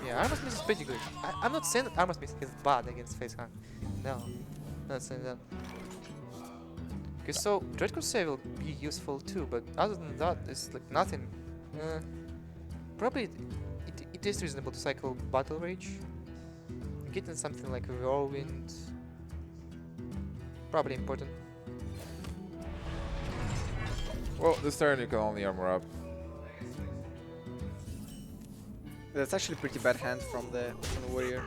[SPEAKER 2] Yeah, Armor Smith is pretty good. I'm not saying that Armor Smith is bad against Face Hunter. No, not saying that. Okay, so Dread Crusade will be useful too, but other than that, it's like nothing. Probably it is reasonable to cycle Battle Rage. Getting something like Whirlwind. Probably important.
[SPEAKER 1] Well, this turn you can only armor up.
[SPEAKER 3] That's actually a pretty bad hand from the Warrior.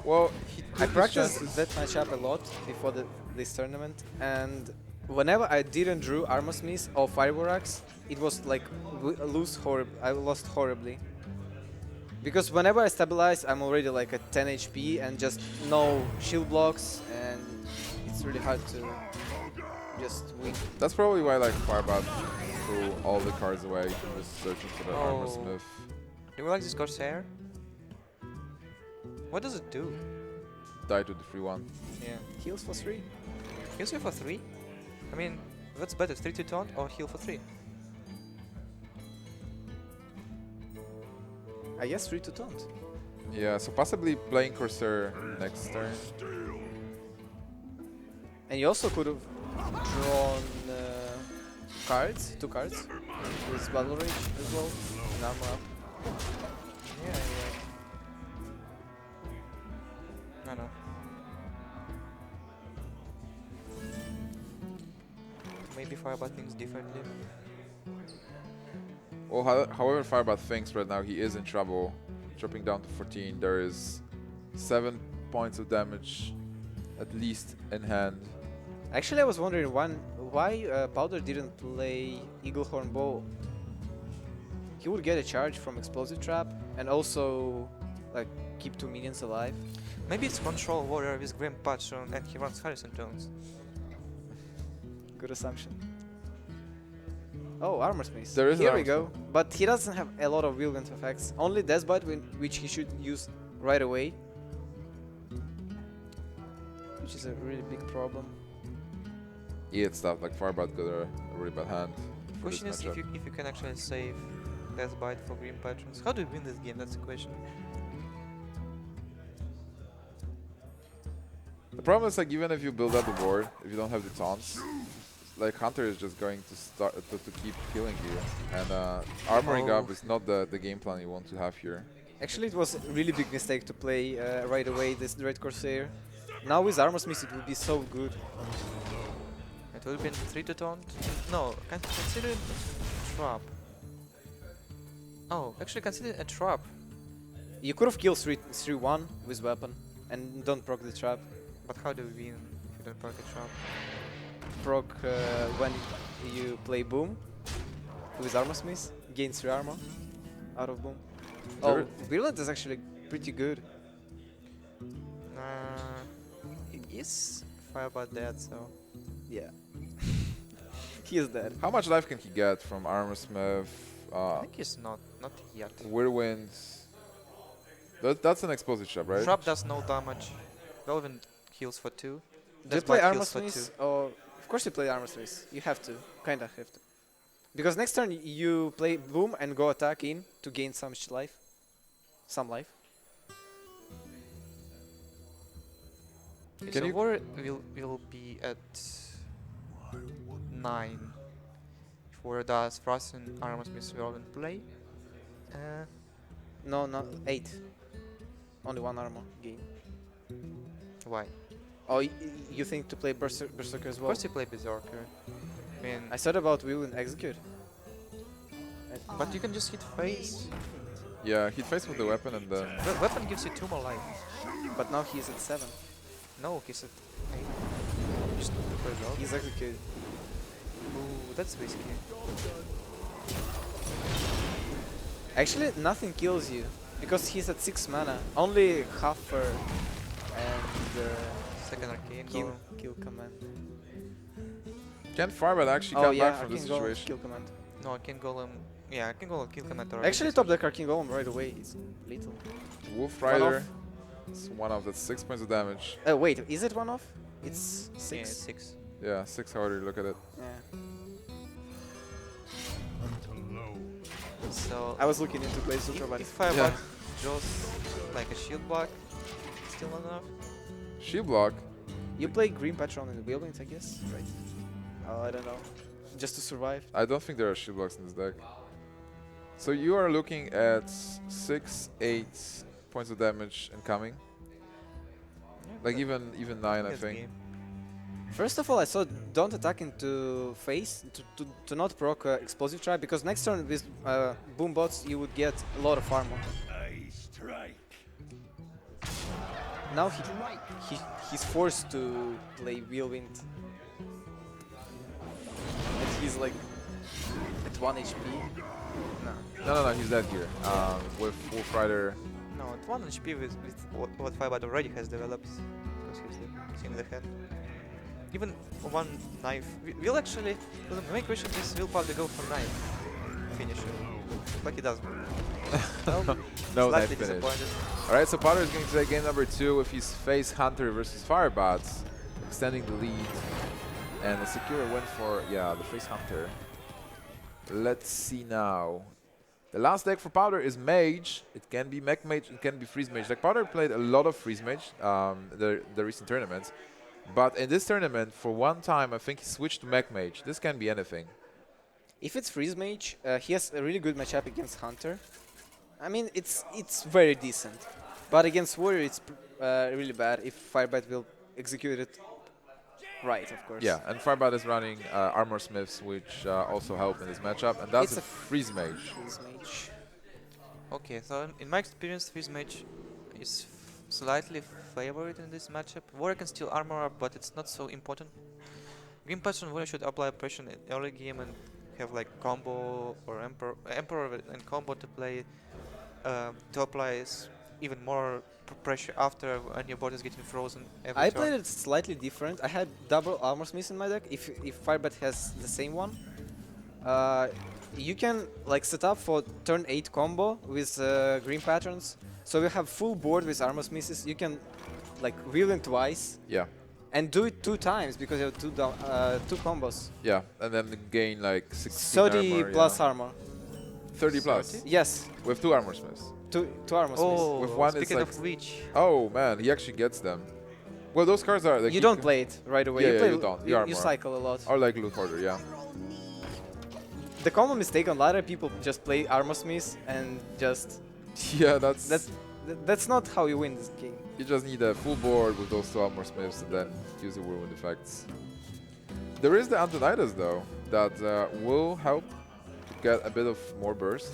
[SPEAKER 1] Well,
[SPEAKER 3] I practiced that matchup a lot before this tournament, and whenever I didn't drew Armor Smith or Firewall Axe, it was like I lost horribly. Because whenever I stabilize, I'm already like at 10 HP and just no shield blocks, and it's really hard to just win.
[SPEAKER 1] That's probably why like Firebat threw all the cards away, just searching for the Armor
[SPEAKER 2] Oh.
[SPEAKER 1] Smith.
[SPEAKER 2] Do you like this Corsair? What does it do?
[SPEAKER 1] Died with the free one.
[SPEAKER 2] Yeah.
[SPEAKER 3] Heals for 3.
[SPEAKER 2] Heals you for 3? I mean, what's better, 3 to taunt or heal for 3?
[SPEAKER 3] I guess 3 to taunt.
[SPEAKER 1] Yeah, so possibly playing Corsair next turn.
[SPEAKER 3] And you also could have drawn cards, 2 cards, with Battle Rage as well, and armor up.
[SPEAKER 2] Yeah, yeah. I know. Maybe Firebat thinks differently.
[SPEAKER 1] Well, however Firebat thinks right now, he is in trouble. Dropping down to 14, there is 7 points of damage at least in hand.
[SPEAKER 3] Actually, I was wondering why Powder didn't play Eaglehorn Bow. He would get a charge from Explosive Trap and also like keep 2 minions alive.
[SPEAKER 2] Maybe it's Control Warrior with Grim Patron and he runs Harrison Tones.
[SPEAKER 3] Good assumption. Oh, Armor Smith.
[SPEAKER 1] There is an
[SPEAKER 3] Here we
[SPEAKER 1] Armor
[SPEAKER 3] go. But he doesn't have a lot of Whirlwind effects. Only Deathbite, which he should use right away. Which is a really big problem.
[SPEAKER 1] Yeah, it's tough. Like Firebat got a really bad hand. For this
[SPEAKER 2] Question is
[SPEAKER 1] matchup.
[SPEAKER 2] if you can actually save Deathbite for Grim Patrons. How do you win this game? That's the question.
[SPEAKER 1] The problem is like even if you build up the board, if you don't have the taunts, like Hunter is just going to start to keep killing you, and armoring
[SPEAKER 2] Oh.
[SPEAKER 1] up is not the game plan you want to have here.
[SPEAKER 3] Actually, it was a really big mistake to play right away this Dread Corsair. Now with Armor Smith it would be so good.
[SPEAKER 2] It would have been 3 to taunt. No, consider it a trap. Oh, actually consider it a trap.
[SPEAKER 3] You could have killed 3-1 with weapon and don't proc the trap.
[SPEAKER 2] But how do we win if you don't proc a trap?
[SPEAKER 3] Proc when you play Boom with Armor Smith, gain 3 armor out of Boom. Oh,
[SPEAKER 1] Sure.
[SPEAKER 3] Virulent is actually pretty good.
[SPEAKER 2] It is Firebat dead, so...
[SPEAKER 3] Yeah. He is dead.
[SPEAKER 1] How much life can he get from Armor Smith,
[SPEAKER 2] I think he's not yet.
[SPEAKER 1] Whirlwind? That's an explosive trap, right?
[SPEAKER 2] Trap does no damage. Velvin heals for 2.
[SPEAKER 3] Do you
[SPEAKER 2] Deathbite
[SPEAKER 3] play Armor
[SPEAKER 2] heals for 2.
[SPEAKER 3] Smith? Or of course you play Armor Smith. You have to, kinda have to. Because next turn you play Boom and go attack in to gain some life. Some life.
[SPEAKER 2] Okay,
[SPEAKER 1] Can
[SPEAKER 2] so
[SPEAKER 1] you-
[SPEAKER 2] War will be at 9. If War does Frost and Armor Smith Velvin play.
[SPEAKER 3] No, 8. Only 1 armor gain.
[SPEAKER 2] Why?
[SPEAKER 3] Oh, you think to play Berserker as
[SPEAKER 2] Of
[SPEAKER 3] well?
[SPEAKER 2] course you play Berserker. I mean,
[SPEAKER 3] I thought about Will and Execute.
[SPEAKER 2] but you can just hit face.
[SPEAKER 1] Yeah, he'd face with the weapon and then
[SPEAKER 2] Weapon gives you 2 more life.
[SPEAKER 3] But now he's at 7.
[SPEAKER 2] No, he's at 8. Just play Velvin.
[SPEAKER 3] He's Execute.
[SPEAKER 2] Ooh, that's risky.
[SPEAKER 3] Actually, nothing kills you. Because he's at 6 mana. Only Huffer and
[SPEAKER 2] Second Arcane
[SPEAKER 3] kill,
[SPEAKER 2] Golem.
[SPEAKER 3] kill command.
[SPEAKER 1] can Firebat actually
[SPEAKER 3] Oh
[SPEAKER 1] come
[SPEAKER 3] yeah,
[SPEAKER 1] back from this
[SPEAKER 3] Arcane Golem,
[SPEAKER 1] situation?
[SPEAKER 3] kill command.
[SPEAKER 2] No, Arcane Golem. Yeah, Arcane Golem kill command.
[SPEAKER 3] Actually, top deck Arcane Golem right away. It's lethal.
[SPEAKER 1] Wolf
[SPEAKER 3] One
[SPEAKER 1] Rider.
[SPEAKER 3] off.
[SPEAKER 1] It's 1 off. That's 6 points of damage.
[SPEAKER 3] Wait, is it 1 off? It's 6.
[SPEAKER 2] Yeah, it's 6.
[SPEAKER 1] Yeah, 6 however you look at it.
[SPEAKER 3] Yeah.
[SPEAKER 2] So
[SPEAKER 3] I was looking into play Sutra, but
[SPEAKER 2] if Firebat draws like a shield block, still not enough.
[SPEAKER 1] Shield block.
[SPEAKER 3] you play Green Patron in the Whirlwind, I guess, right? Oh, I don't know. Just to survive.
[SPEAKER 1] I don't think there are shield blocks in this deck. So you are looking at 6, 8 points of damage incoming. Like even 9, I
[SPEAKER 2] This
[SPEAKER 1] think.
[SPEAKER 2] game.
[SPEAKER 3] First of all, I saw don't attack into face to not proc explosive trap, because next turn with boom bots you would get a lot of armor. Now he's forced to play Whirlwind. And he's like at 1 HP.
[SPEAKER 1] No, he's dead here. With Wolf Rider.
[SPEAKER 2] No, at 1 HP with what Firebat already has developed, because he's in the hand. Even one knife. Will actually. The main question is, will probably go for knife finisher, but he doesn't.
[SPEAKER 1] No
[SPEAKER 2] Slightly
[SPEAKER 1] knife finish.
[SPEAKER 2] disappointed.
[SPEAKER 1] Alright, so Potter is going to take game number 2 with his face Hunter versus Firebats, extending the lead. And a secure win for, yeah, the face Hunter. Let's see now. The last deck for Powder is Mage. It can be Mech Mage, it can be Freeze Mage. Like Powder played a lot of Freeze Mage, the recent tournaments. But in this tournament, for one time, I think he switched to Mech Mage. This can be anything.
[SPEAKER 3] If it's Freeze Mage, he has a really good matchup against Hunter. I mean, it's very decent. But against Warrior, it's really bad if Firebat will execute it right, of course.
[SPEAKER 1] Yeah, and Firebat is running Armor Smiths, which also help in this matchup. And that's
[SPEAKER 3] It's
[SPEAKER 1] a Freeze Mage.
[SPEAKER 3] Freeze Mage.
[SPEAKER 2] Okay, so in my experience, Freeze Mage is slightly favored in this matchup. Warrior can steal armor up, but it's not so important. Green Patron Warrior should apply pressure in early game and have like combo or Emperor and combo to play, to apply even more pressure after when your board is getting frozen every
[SPEAKER 3] I
[SPEAKER 2] turn.
[SPEAKER 3] played it slightly different. I had double Armor Smith in my deck. If Firebat has the same one, you can like set up for turn 8 combo with green patterns. So you have full board with Armor Smiths. You can like wheel in twice
[SPEAKER 1] Yeah.
[SPEAKER 3] and do it 2 times because you have two combos.
[SPEAKER 1] Yeah, and then gain like 16
[SPEAKER 3] 30
[SPEAKER 1] armor,
[SPEAKER 3] plus
[SPEAKER 1] yeah.
[SPEAKER 3] armor.
[SPEAKER 1] 30 plus.
[SPEAKER 3] Yes,
[SPEAKER 1] With 2 Armor Smiths.
[SPEAKER 3] two Armor Smiths.
[SPEAKER 2] Oh,
[SPEAKER 1] With one, it's
[SPEAKER 2] speaking
[SPEAKER 1] like
[SPEAKER 2] of which,
[SPEAKER 1] Oh man, he actually gets them. Well, those cards are like
[SPEAKER 3] You don't play it right away.
[SPEAKER 1] Yeah,
[SPEAKER 3] you
[SPEAKER 1] yeah,
[SPEAKER 3] play
[SPEAKER 1] you don't. You
[SPEAKER 3] You,
[SPEAKER 1] armor.
[SPEAKER 3] cycle a lot.
[SPEAKER 1] Or like loot hoarder, yeah.
[SPEAKER 3] The common mistake on ladder, people just play Armor Smiths and just
[SPEAKER 1] Yeah,
[SPEAKER 3] that's not how you win this game.
[SPEAKER 1] you just need a full board with those 2 Armor Smiths and then use the whirlwind effects. There is the Antonidas though that will help to get a bit of more burst.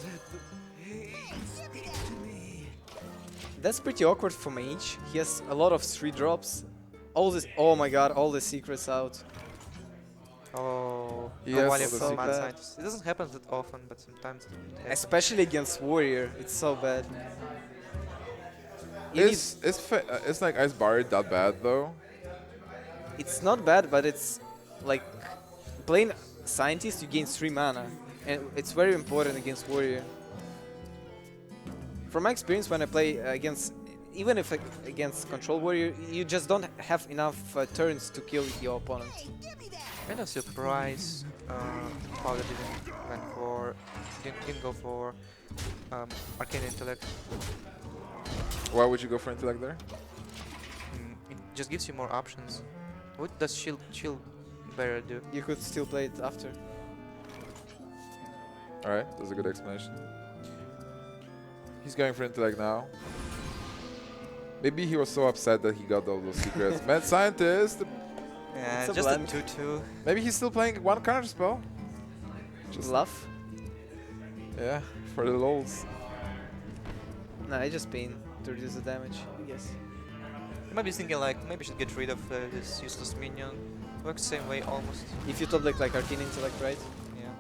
[SPEAKER 3] That's pretty awkward for Mage. He has a lot of 3 drops. All this, oh my god, all the secrets out.
[SPEAKER 2] oh,
[SPEAKER 1] Yes,
[SPEAKER 2] no
[SPEAKER 1] all
[SPEAKER 2] value
[SPEAKER 1] the
[SPEAKER 2] for mad
[SPEAKER 3] secrets.
[SPEAKER 2] scientist. It doesn't happen that often, but sometimes it happens.
[SPEAKER 3] Especially against Warrior, it's so bad. You need-
[SPEAKER 1] Is like Ice Barrier that bad though?
[SPEAKER 3] it's not bad, but it's like playing Scientist, you gain 3 mana. And it's very important against Warrior. From my experience, when I play against, even if against Control Warrior, you just don't have enough turns to kill your opponent.
[SPEAKER 2] Kind of surprised how they didn't go for Arcane Intellect.
[SPEAKER 1] Why would you go for Intellect there?
[SPEAKER 2] It just gives you more options. What does Shield Bearer do?
[SPEAKER 3] You could still play it after.
[SPEAKER 1] Alright, that's a good explanation. He's going for Intellect now. Maybe he was so upset that he got all those secrets. Mad Scientist!
[SPEAKER 2] Yeah,
[SPEAKER 3] It's a
[SPEAKER 2] just a
[SPEAKER 3] blend.
[SPEAKER 2] 2/2.
[SPEAKER 1] Maybe he's still playing 1 counter spell. Just
[SPEAKER 3] Bluff?
[SPEAKER 1] Yeah, for the lols.
[SPEAKER 3] Nah, I just pain to reduce the damage, I guess.
[SPEAKER 2] You might be thinking like, maybe I should get rid of this useless minion. Works the same way almost.
[SPEAKER 3] If you top deck like Arcane Intellect, right?
[SPEAKER 2] Yeah.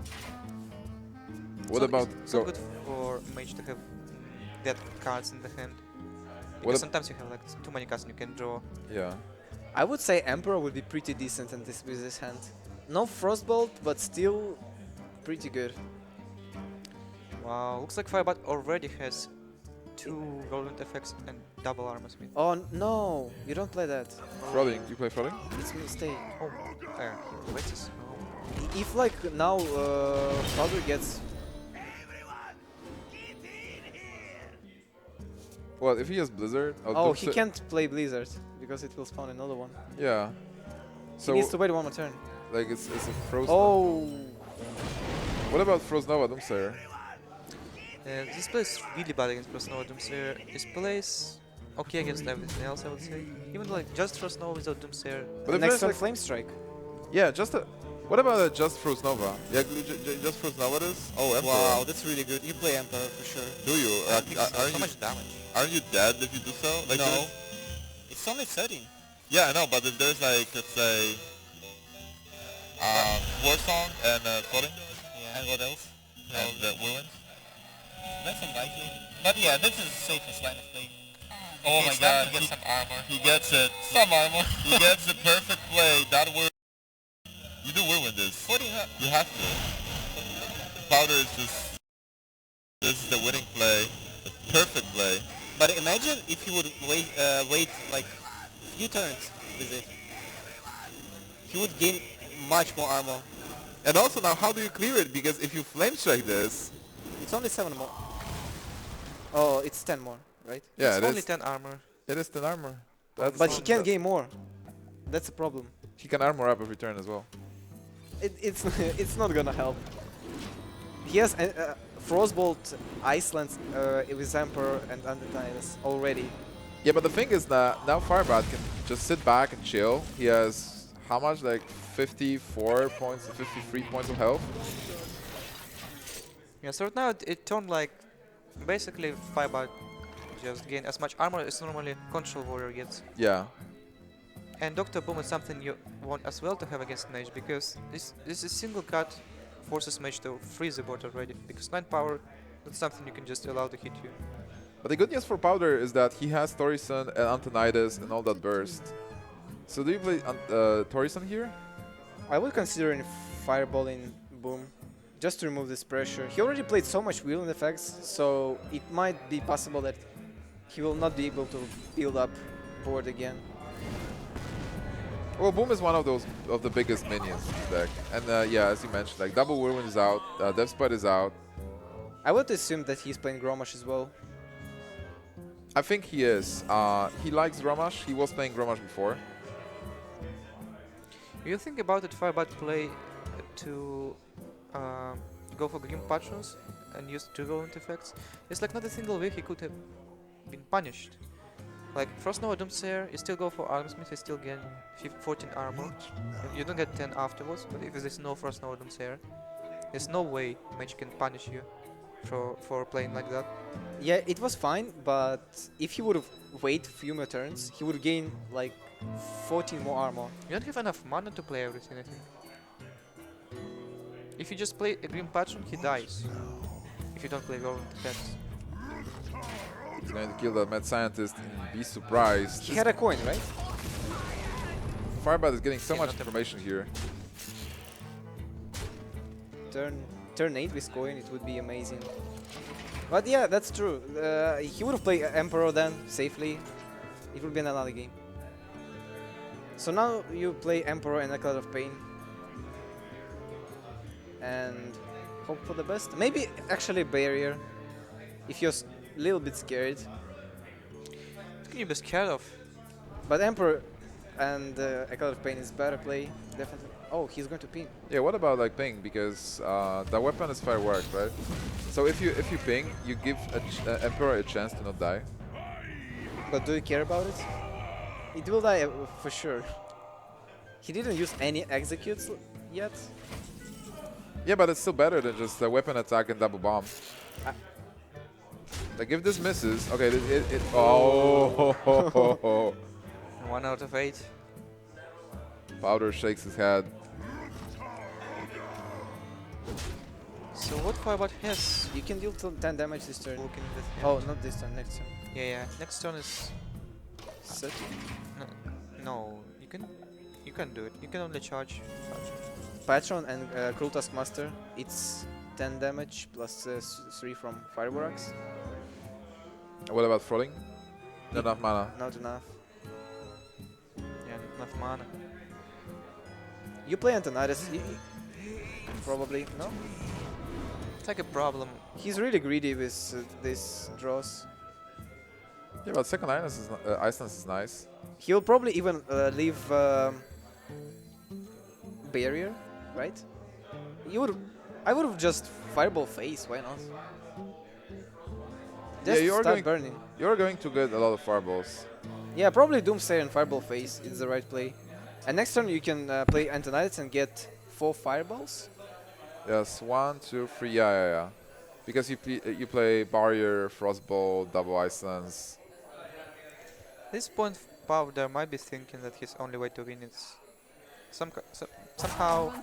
[SPEAKER 1] What
[SPEAKER 2] So
[SPEAKER 1] about
[SPEAKER 2] it's so
[SPEAKER 1] go?
[SPEAKER 2] good for mage to have dead cards in the hand.
[SPEAKER 1] What
[SPEAKER 2] Because
[SPEAKER 1] ab-
[SPEAKER 2] sometimes you have like too many cards and you can draw.
[SPEAKER 1] Yeah.
[SPEAKER 3] I would say Emperor would be pretty decent in this with this hand. No Frostbolt, but still pretty good.
[SPEAKER 2] Wow, looks like Firebat already has 2 relevant effects and double armor smith.
[SPEAKER 3] Oh no, you don't play that.
[SPEAKER 1] Flooding. You play Flooding?
[SPEAKER 3] It's a mistake.
[SPEAKER 2] Oh, there. He waits his
[SPEAKER 3] If like now Father gets
[SPEAKER 1] Well, if he has Blizzard, I'll
[SPEAKER 3] oh,
[SPEAKER 1] do
[SPEAKER 3] he
[SPEAKER 1] so-
[SPEAKER 3] can't play Blizzard because it will spawn another one.
[SPEAKER 1] Yeah.
[SPEAKER 3] He
[SPEAKER 1] So
[SPEAKER 3] needs to wait 1 more turn.
[SPEAKER 1] like it's a Frozen.
[SPEAKER 3] Oh,
[SPEAKER 1] What about Frozen Nova Doomsayer?
[SPEAKER 2] This plays really bad against Frostnova Doomsayer. This plays okay against everything else, I would say. Even like just Frostnova without Doomsayer.
[SPEAKER 1] But if
[SPEAKER 3] next
[SPEAKER 1] there's
[SPEAKER 3] turn
[SPEAKER 1] like,
[SPEAKER 3] Flame Strike.
[SPEAKER 1] yeah, just a. What about a just Frozen Nova? Yeah, just Frozen Nova this? Oh, Emperor.
[SPEAKER 3] Wow, that's really good. You play Emperor for sure.
[SPEAKER 5] Do you?
[SPEAKER 2] So much damage.
[SPEAKER 5] Aren't you dead if you do so? Like
[SPEAKER 3] No.
[SPEAKER 5] this?
[SPEAKER 3] It's only 13.
[SPEAKER 5] Yeah, I know, but if there's like, let's say, War Song and Flooding, and what else? And Whirlwind?
[SPEAKER 6] That's unlikely. But yeah, this is the safest line of play.
[SPEAKER 5] Oh my
[SPEAKER 6] It's
[SPEAKER 5] god,
[SPEAKER 6] time to get some armor.
[SPEAKER 5] he gets it.
[SPEAKER 6] Some armor.
[SPEAKER 5] He gets the perfect play. That word. You do win this.
[SPEAKER 6] 40
[SPEAKER 5] You have to. Powder is just. This is the winning play. The perfect play.
[SPEAKER 6] But imagine if you would wait like few turns with it. He would gain much more armor.
[SPEAKER 5] And also now, how do you clear it? Because if you flame strike this,
[SPEAKER 3] It's only 7 more. Oh, it's 10 more, right?
[SPEAKER 1] Yeah,
[SPEAKER 2] it's
[SPEAKER 1] it
[SPEAKER 2] only
[SPEAKER 1] is.
[SPEAKER 2] 10 armor.
[SPEAKER 1] It is 10 armor. That's
[SPEAKER 3] But he
[SPEAKER 1] not-
[SPEAKER 3] can gain more. That's a problem.
[SPEAKER 1] He can armor up every turn as well.
[SPEAKER 3] It's it's not gonna help. He has Frostbolt, Iceland, with Emperor and Untitled already.
[SPEAKER 1] Yeah, but the thing is that now Firebat can just sit back and chill. He has how much? Like 54 points, 53 points of health.
[SPEAKER 2] Yeah, so now it turned like basically Firebat just gain as much armor as normally Control Warrior gets.
[SPEAKER 1] Yeah.
[SPEAKER 2] And Dr. Boom is something you want as well to have against Mage, because this is single cut forces Mage to freeze the board already, because 9 power, that's something you can just allow to hit you.
[SPEAKER 1] But the good news for Powder is that he has Torison and Antonidas and all that burst. So do you play Torison here?
[SPEAKER 3] I would consider fireballing Boom just to remove this pressure. He already played so much wheeling effects, so it might be possible that he will not be able to build up board again.
[SPEAKER 1] Well, Boom is one of the biggest minions in the deck. And yeah, as you mentioned, like double Whirlwind is out, Death Spite is out.
[SPEAKER 3] I would assume that he's playing Gromash as well.
[SPEAKER 1] I think he is. He likes Grommash. He was playing Grommash before.
[SPEAKER 2] You think about it, Firebat play to go for Grim Patrons and use Trivial effects. It's like not a single way he could have been punished. Like Frost Nova Doomsayer, you still go for Armsmith, you still gain 14 armor. You don't get 10 afterwards, but if there's no Frost Nova Doomsayer, there's no way Mage can punish you for playing like that.
[SPEAKER 3] Yeah, it was fine, but if he would have waited a few more turns, he would gain like 14 more armor.
[SPEAKER 2] You don't have enough mana to play everything, I think. If you just play a Grim Patron, he dies. If you don't play Whirlwind effects.
[SPEAKER 1] He's going to kill the mad scientist and be surprised.
[SPEAKER 3] He had a coin, right?
[SPEAKER 1] Firebat is getting so
[SPEAKER 2] Yeah,
[SPEAKER 1] much
[SPEAKER 2] not
[SPEAKER 1] information here.
[SPEAKER 3] Turn 8 with coin, it would be amazing. But yeah, that's true. He would have played Emperor then, safely. It would be another game. So now you play Emperor and a Cloud of Pain. And hope for the best. Maybe actually Barrier, if you're a little bit scared.
[SPEAKER 2] What can you be scared of?
[SPEAKER 3] But Emperor and a Cloud of Pain is better play, definitely. Oh, he's going to ping.
[SPEAKER 1] Yeah, what about like ping? Because the weapon is firework, right? So if you ping, you give Emperor a chance to not die.
[SPEAKER 3] But do you care about it? It will die for sure. He didn't use any executes yet.
[SPEAKER 1] Yeah, but it's still better than just a weapon attack and double bomb. Like if this misses, okay, it oh,
[SPEAKER 2] 1 out of 8.
[SPEAKER 1] Powder shakes his head.
[SPEAKER 2] So what Firebat has?
[SPEAKER 3] You can deal 10 damage this turn.
[SPEAKER 2] Looking at this,
[SPEAKER 3] Oh, not this turn, next turn.
[SPEAKER 2] yeah. Next turn is
[SPEAKER 3] 30.
[SPEAKER 2] no. You can do it. You can only charge.
[SPEAKER 3] Patron and Cruel Taskmaster, it's 10 damage plus 3 from Fireworks.
[SPEAKER 1] What about Frolling? Not enough mana.
[SPEAKER 3] Not enough.
[SPEAKER 2] Yeah, not enough mana.
[SPEAKER 3] You play Antonidas, probably, no?
[SPEAKER 2] It's like a problem.
[SPEAKER 3] He's really greedy with these draws.
[SPEAKER 1] Yeah, but second Iceland is nice.
[SPEAKER 3] He'll probably even leave Barrier, right? I would have just Fireball Face, why not?
[SPEAKER 1] Yeah,
[SPEAKER 3] Just
[SPEAKER 1] you are
[SPEAKER 3] start
[SPEAKER 1] going-
[SPEAKER 3] burning.
[SPEAKER 1] You're going to get a lot of fireballs.
[SPEAKER 3] Yeah, probably Doomsayer and Fireball Face is the right play. And next turn you can play Antonidas and get 4 Fireballs.
[SPEAKER 1] Yes, 1, 2, 3, yeah. Because you play Barrier, Frostbolt, double Icelands.
[SPEAKER 2] At this point, Powder might be thinking that his only way to win is somehow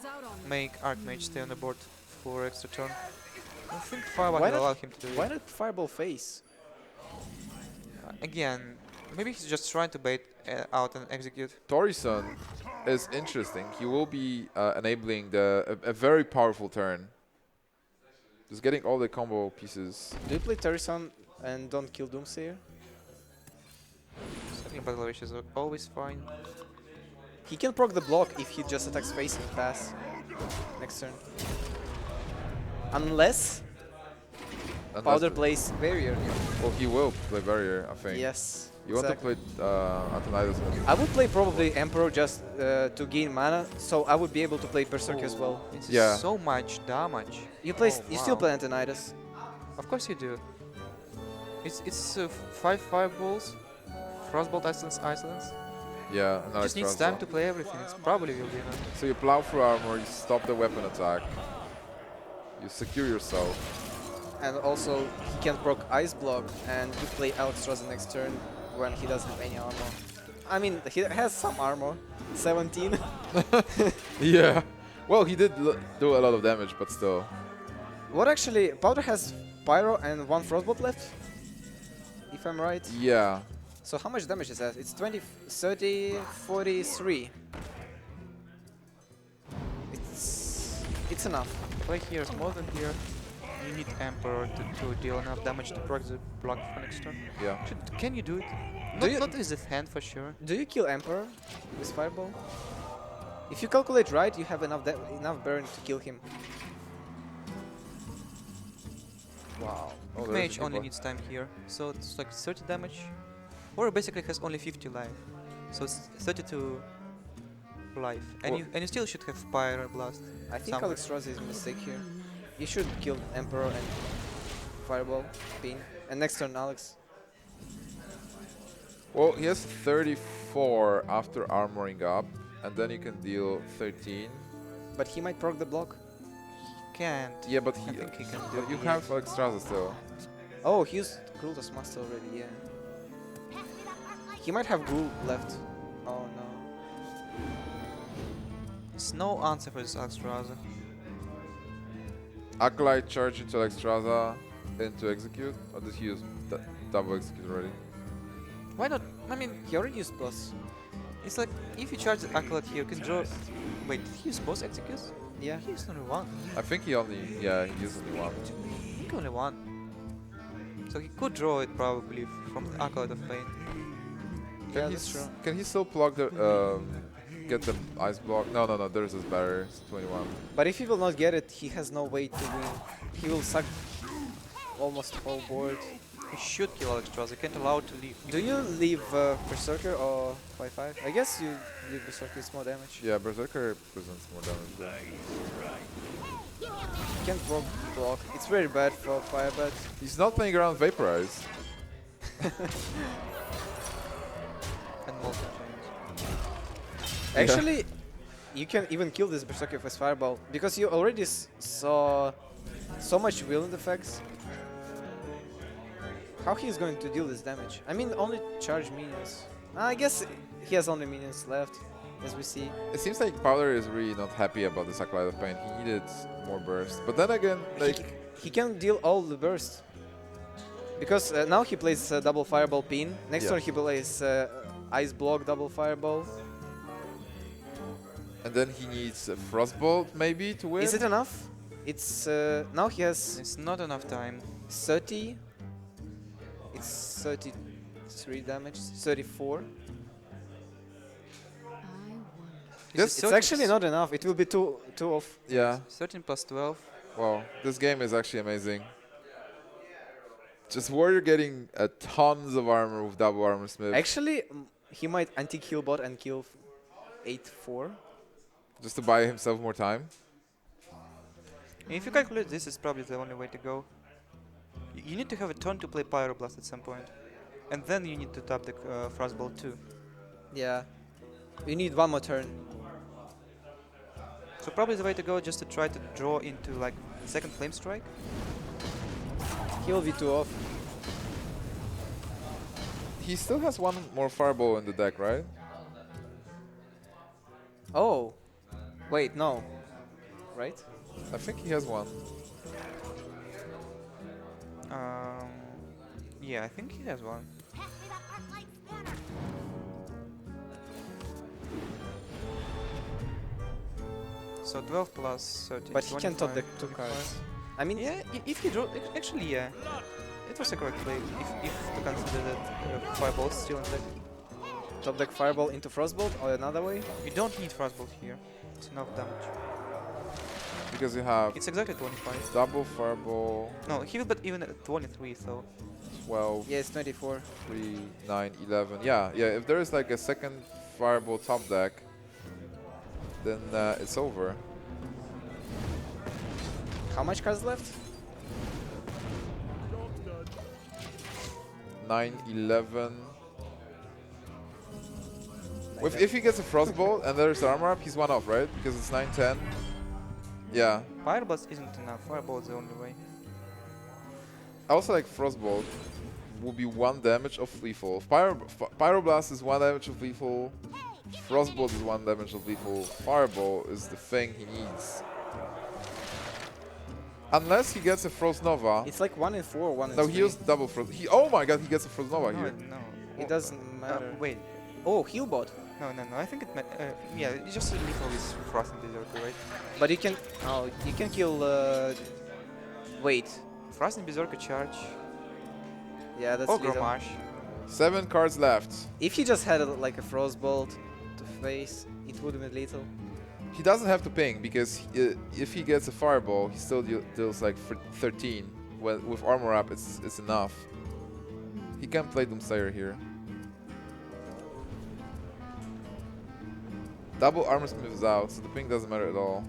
[SPEAKER 2] make Archmage stay on the board for extra turn. I think Firebat
[SPEAKER 3] Why
[SPEAKER 2] will
[SPEAKER 3] not-
[SPEAKER 2] allow him to do
[SPEAKER 3] Why
[SPEAKER 2] it.
[SPEAKER 3] not Fireball face?
[SPEAKER 2] Again, maybe he's just trying to bait out and execute.
[SPEAKER 1] Torison is interesting. He will be enabling a very powerful turn. Just getting all the combo pieces.
[SPEAKER 3] Do you play Terison and don't kill Doomsayer?
[SPEAKER 2] I think Battle Wish is always fine.
[SPEAKER 3] He can proc the block if he just attacks face and pass next turn. Unless Powder plays Barrier.
[SPEAKER 1] Well, he will play barrier, I think.
[SPEAKER 3] Yes.
[SPEAKER 1] You want to play Untitled?
[SPEAKER 3] I would play probably Emperor just to gain mana, so I would be able to play Berserk as well.
[SPEAKER 2] It's
[SPEAKER 1] Yeah.
[SPEAKER 2] so much damage.
[SPEAKER 3] You play,
[SPEAKER 2] Oh,
[SPEAKER 3] you still
[SPEAKER 2] wow.
[SPEAKER 3] play Antonidas.
[SPEAKER 2] Of course you do. It's 5 fireballs, Frostbolt Icelands.
[SPEAKER 1] Yeah, another
[SPEAKER 2] Just needs
[SPEAKER 1] crossbow.
[SPEAKER 2] time to play everything. It's probably will be enough.
[SPEAKER 1] So you plow through armor, you stop the weapon attack, you secure yourself.
[SPEAKER 3] And also, he can proc Ice Block, and you play Alexstrasza next turn when he doesn't have any armor. I mean, he has some armor. 17.
[SPEAKER 1] Yeah. Well, he did do a lot of damage, but still.
[SPEAKER 3] What actually, Powder has Pyro and 1 Frostbolt left? If I'm right.
[SPEAKER 1] Yeah.
[SPEAKER 3] So how much damage is that? It's 20, 30, 43. It's enough.
[SPEAKER 2] Play here is more than here. You need Emperor to deal enough damage to proc the block for next turn.
[SPEAKER 1] Yeah.
[SPEAKER 2] Can you do it?
[SPEAKER 3] Do
[SPEAKER 2] Not,
[SPEAKER 3] you-
[SPEAKER 2] not with the hand for sure.
[SPEAKER 3] Do you kill Emperor with Fireball? If you calculate right, you have enough burn to kill him.
[SPEAKER 1] Wow. Oh, there's a
[SPEAKER 2] Mage only
[SPEAKER 1] Keeper.
[SPEAKER 2] needs time here, so it's like 30 damage. Or basically has only 50 life, so it's 32 life, and
[SPEAKER 1] Well-
[SPEAKER 2] you still should have Pyro Blast.
[SPEAKER 3] I think
[SPEAKER 2] Somewhere.
[SPEAKER 3] Alexstrasza is a mistake here. You should kill Emperor and Fireball, Bean, and next turn Alex.
[SPEAKER 1] Well, he has 34 after armoring up, and then you can deal 13.
[SPEAKER 3] But he might proc the block.
[SPEAKER 2] Can't.
[SPEAKER 1] Yeah, but
[SPEAKER 2] I
[SPEAKER 1] he,
[SPEAKER 2] think he can do
[SPEAKER 1] but you
[SPEAKER 2] it.
[SPEAKER 1] have Alexstrasza still.
[SPEAKER 3] Oh, he used Grultas Master already, yeah. He might have Grul left. Oh no.
[SPEAKER 2] There's no answer for this Alexstrasza.
[SPEAKER 1] Acolyte charge into Alexstrasza into execute, or did he use double execute already?
[SPEAKER 2] Why not? I mean,
[SPEAKER 3] He already used plus.
[SPEAKER 2] it's like if you charge the Acolyte here, you can draw. Wait, did he use both executes?
[SPEAKER 3] Yeah.
[SPEAKER 2] He used only one.
[SPEAKER 1] I think he only, yeah, he used only one.
[SPEAKER 2] I think only one. So he could draw it probably from the Acolyte of Pain.
[SPEAKER 3] Yeah,
[SPEAKER 1] Can,
[SPEAKER 3] that's true.
[SPEAKER 1] can he still plug the, get the ice block? No, there's his barrier, it's 21.
[SPEAKER 3] But if he will not get it, he has no way to win. He will suck almost whole board.
[SPEAKER 2] He should kill Alexstrasza. You can't allow it to leave.
[SPEAKER 3] Do you leave Berserker or 5/5? I guess you leave Berserker, it's more damage.
[SPEAKER 1] Yeah, Berserker presents more damage there.
[SPEAKER 3] You can't block. It's very bad for Firebat.
[SPEAKER 1] He's not playing around Vaporize.
[SPEAKER 2] And multi-chains.
[SPEAKER 3] Actually, you can even kill this Berserker with Fireball because you already saw so much Villain effects. How he is going to deal this damage? I mean, only charge minions. I guess he has only minions left, as we see.
[SPEAKER 1] It seems like Powder is really not happy about this Acolyte of Pain. He needed more burst. But then again, like,
[SPEAKER 3] He can deal all the burst. Because now he plays double Fireball Pin. Next
[SPEAKER 1] Yeah.
[SPEAKER 3] turn he plays Ice Block double Fireball.
[SPEAKER 1] and then he needs a Frostbolt maybe to win.
[SPEAKER 3] Is it enough? It's now he has
[SPEAKER 2] It's not enough time.
[SPEAKER 3] 30. It's 33 damage, 34.
[SPEAKER 1] This-
[SPEAKER 3] It's actually not enough. It will be two of.
[SPEAKER 1] Yeah.
[SPEAKER 2] 13 plus 12.
[SPEAKER 1] Wow, this game is actually amazing. Just Warrior getting tons of armor with double armor smith.
[SPEAKER 3] Actually, he might anti-kill bot and kill 8-4.
[SPEAKER 1] Just to buy himself more time.
[SPEAKER 2] If you calculate this, it's probably the only way to go. You need to have a turn to play Pyroblast at some point. And then you need to tap the Frostbolt too.
[SPEAKER 3] Yeah. You need one more turn.
[SPEAKER 2] So probably the way to go just to try to draw into like second Flame Strike.
[SPEAKER 3] He will be 2 off.
[SPEAKER 1] He still has one more Fireball in the deck, right?
[SPEAKER 3] Oh. Wait, no. Right?
[SPEAKER 1] I think he has one.
[SPEAKER 2] Yeah, I think he has one. So 12 plus 13.
[SPEAKER 3] But he can top the
[SPEAKER 2] 25,
[SPEAKER 3] two
[SPEAKER 2] 25.
[SPEAKER 3] cards. I mean,
[SPEAKER 2] Yeah, if he drew, actually, yeah, it was a correct play. If to consider that Fireball's still in deck.
[SPEAKER 3] top deck Fireball into Frostbolt or another way.
[SPEAKER 2] You don't need Frostbolt here. It's enough damage.
[SPEAKER 1] Because you have
[SPEAKER 2] It's exactly 25.
[SPEAKER 1] double fireball,
[SPEAKER 2] No, he will bet even at 23, so
[SPEAKER 1] 12,
[SPEAKER 3] Yeah, it's 24.
[SPEAKER 1] 3, 9, 11. Yeah, yeah. If there is like a second fireball top deck, then it's over.
[SPEAKER 3] How much cards left?
[SPEAKER 1] 9, 11. If he gets a frostbolt and there's armor up, he's one off, right? Because it's 9, 10. Yeah.
[SPEAKER 2] Fireblast isn't enough. Fireball is the only way.
[SPEAKER 1] I also like frostbolt will be 1 damage of lethal. Pyroblast is 1 damage of lethal. Frostbolt is 1 damage of lethal. Fireball is the thing he needs. Unless he gets a Frost Nova.
[SPEAKER 3] It's like 1 in 4, 1 in
[SPEAKER 1] No,
[SPEAKER 3] 3.
[SPEAKER 1] he used double Frost. Oh my god, he gets a Frost Nova
[SPEAKER 2] No,
[SPEAKER 1] here.
[SPEAKER 2] no.
[SPEAKER 3] It doesn't matter.
[SPEAKER 2] Wait.
[SPEAKER 3] Oh, heal bot.
[SPEAKER 2] No. I think it. Yeah, it's just lethal with Frost and Berserker, right?
[SPEAKER 3] But you can. Oh, you can kill. Wait.
[SPEAKER 2] Frost and Berserker charge.
[SPEAKER 3] Yeah, that's
[SPEAKER 2] Or
[SPEAKER 3] lethal.
[SPEAKER 2] Grommash.
[SPEAKER 1] 7 cards left.
[SPEAKER 3] If he just had like a Frostbolt to face, it would have been lethal.
[SPEAKER 1] He doesn't have to ping because if he gets a fireball, he still deals like 13. With armor up, it's enough. He can play Doomslayer here. Double armor smith is out, so the ping doesn't matter at all.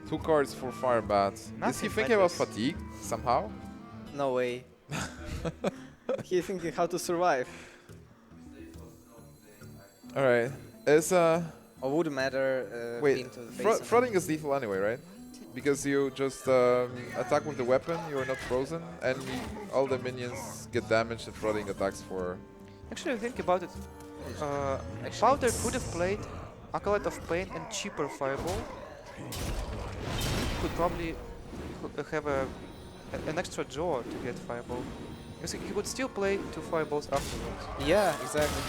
[SPEAKER 1] 2 cards for Firebat. Is he
[SPEAKER 2] Nothing
[SPEAKER 1] thinking about
[SPEAKER 2] matters.
[SPEAKER 1] fatigue somehow?
[SPEAKER 3] No way. He's thinking how to survive.
[SPEAKER 1] All right. It's
[SPEAKER 3] Or would matter
[SPEAKER 1] wait.
[SPEAKER 3] being to the face.
[SPEAKER 1] Flooding is lethal anyway, right? Because you just attack with the weapon, you are not frozen, and all the minions get damaged and flooding attacks for.
[SPEAKER 2] Actually, think about it.
[SPEAKER 3] Actually,
[SPEAKER 2] Powder could have played Acolyte of Pain and cheaper Fireball. Could probably have an extra draw to get Fireball. Because he could still play 2 Fireballs afterwards.
[SPEAKER 3] Yeah, exactly.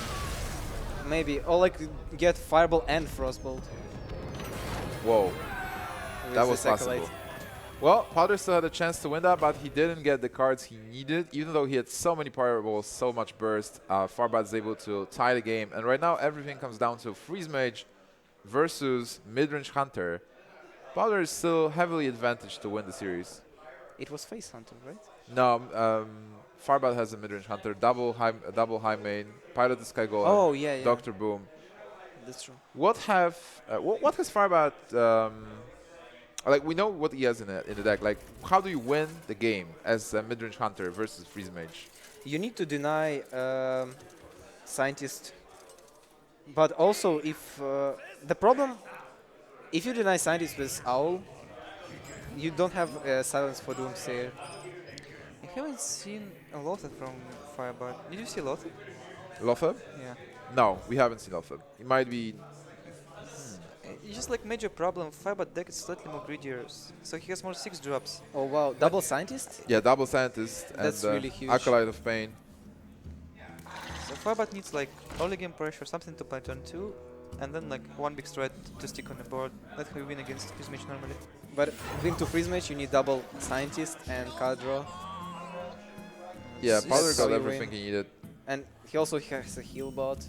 [SPEAKER 3] Maybe. Or like get Fireball and Frostbolt.
[SPEAKER 1] Whoa,
[SPEAKER 3] with
[SPEAKER 1] that
[SPEAKER 3] this
[SPEAKER 1] was possible.
[SPEAKER 3] Acolyte.
[SPEAKER 1] Well, Powder still had a chance to win that, but he didn't get the cards he needed. Even though he had so many fireballs, so much burst, Firebat is able to tie the game. And right now, everything comes down to Freeze Mage versus Midrange Hunter. Powder is still heavily advantaged to win the series.
[SPEAKER 3] It was Face Hunter, right?
[SPEAKER 1] No, Firebat has a Midrange Hunter, double high main, Pilot the Sky Golem,
[SPEAKER 3] Oh, yeah, yeah.
[SPEAKER 1] Doctor Boom.
[SPEAKER 3] That's true.
[SPEAKER 1] What has Firebat? Like we know what he has in the deck. Like how do you win the game as a midrange hunter versus freeze mage?
[SPEAKER 3] You need to deny Scientist. But also, if the problem, if you deny Scientist with Owl, you don't have silence for Doomsayer.
[SPEAKER 2] I haven't seen a Lothar from Firebat. Did you see Lothar?
[SPEAKER 1] Lothar?
[SPEAKER 2] Yeah.
[SPEAKER 1] No, we haven't seen Lothar. It might be.
[SPEAKER 2] It's just like major problem. Firebat deck is slightly more greedier, so he has more 6 drops.
[SPEAKER 3] Oh wow, double Scientist?
[SPEAKER 1] Yeah, double scientist
[SPEAKER 3] That's
[SPEAKER 1] and
[SPEAKER 3] really huge.
[SPEAKER 1] Acolyte of Pain.
[SPEAKER 2] So Firebat needs like early game pressure, something to play turn 2, and then like 1 big threat to stick on the board. Let him win against his mage normally.
[SPEAKER 3] But win to freeze match, you need double Scientist and card draw.
[SPEAKER 1] Yeah,
[SPEAKER 3] So
[SPEAKER 1] Powder
[SPEAKER 3] that's
[SPEAKER 1] got
[SPEAKER 3] how you
[SPEAKER 1] everything
[SPEAKER 3] win.
[SPEAKER 1] he needed.
[SPEAKER 3] And he also has a heal bot.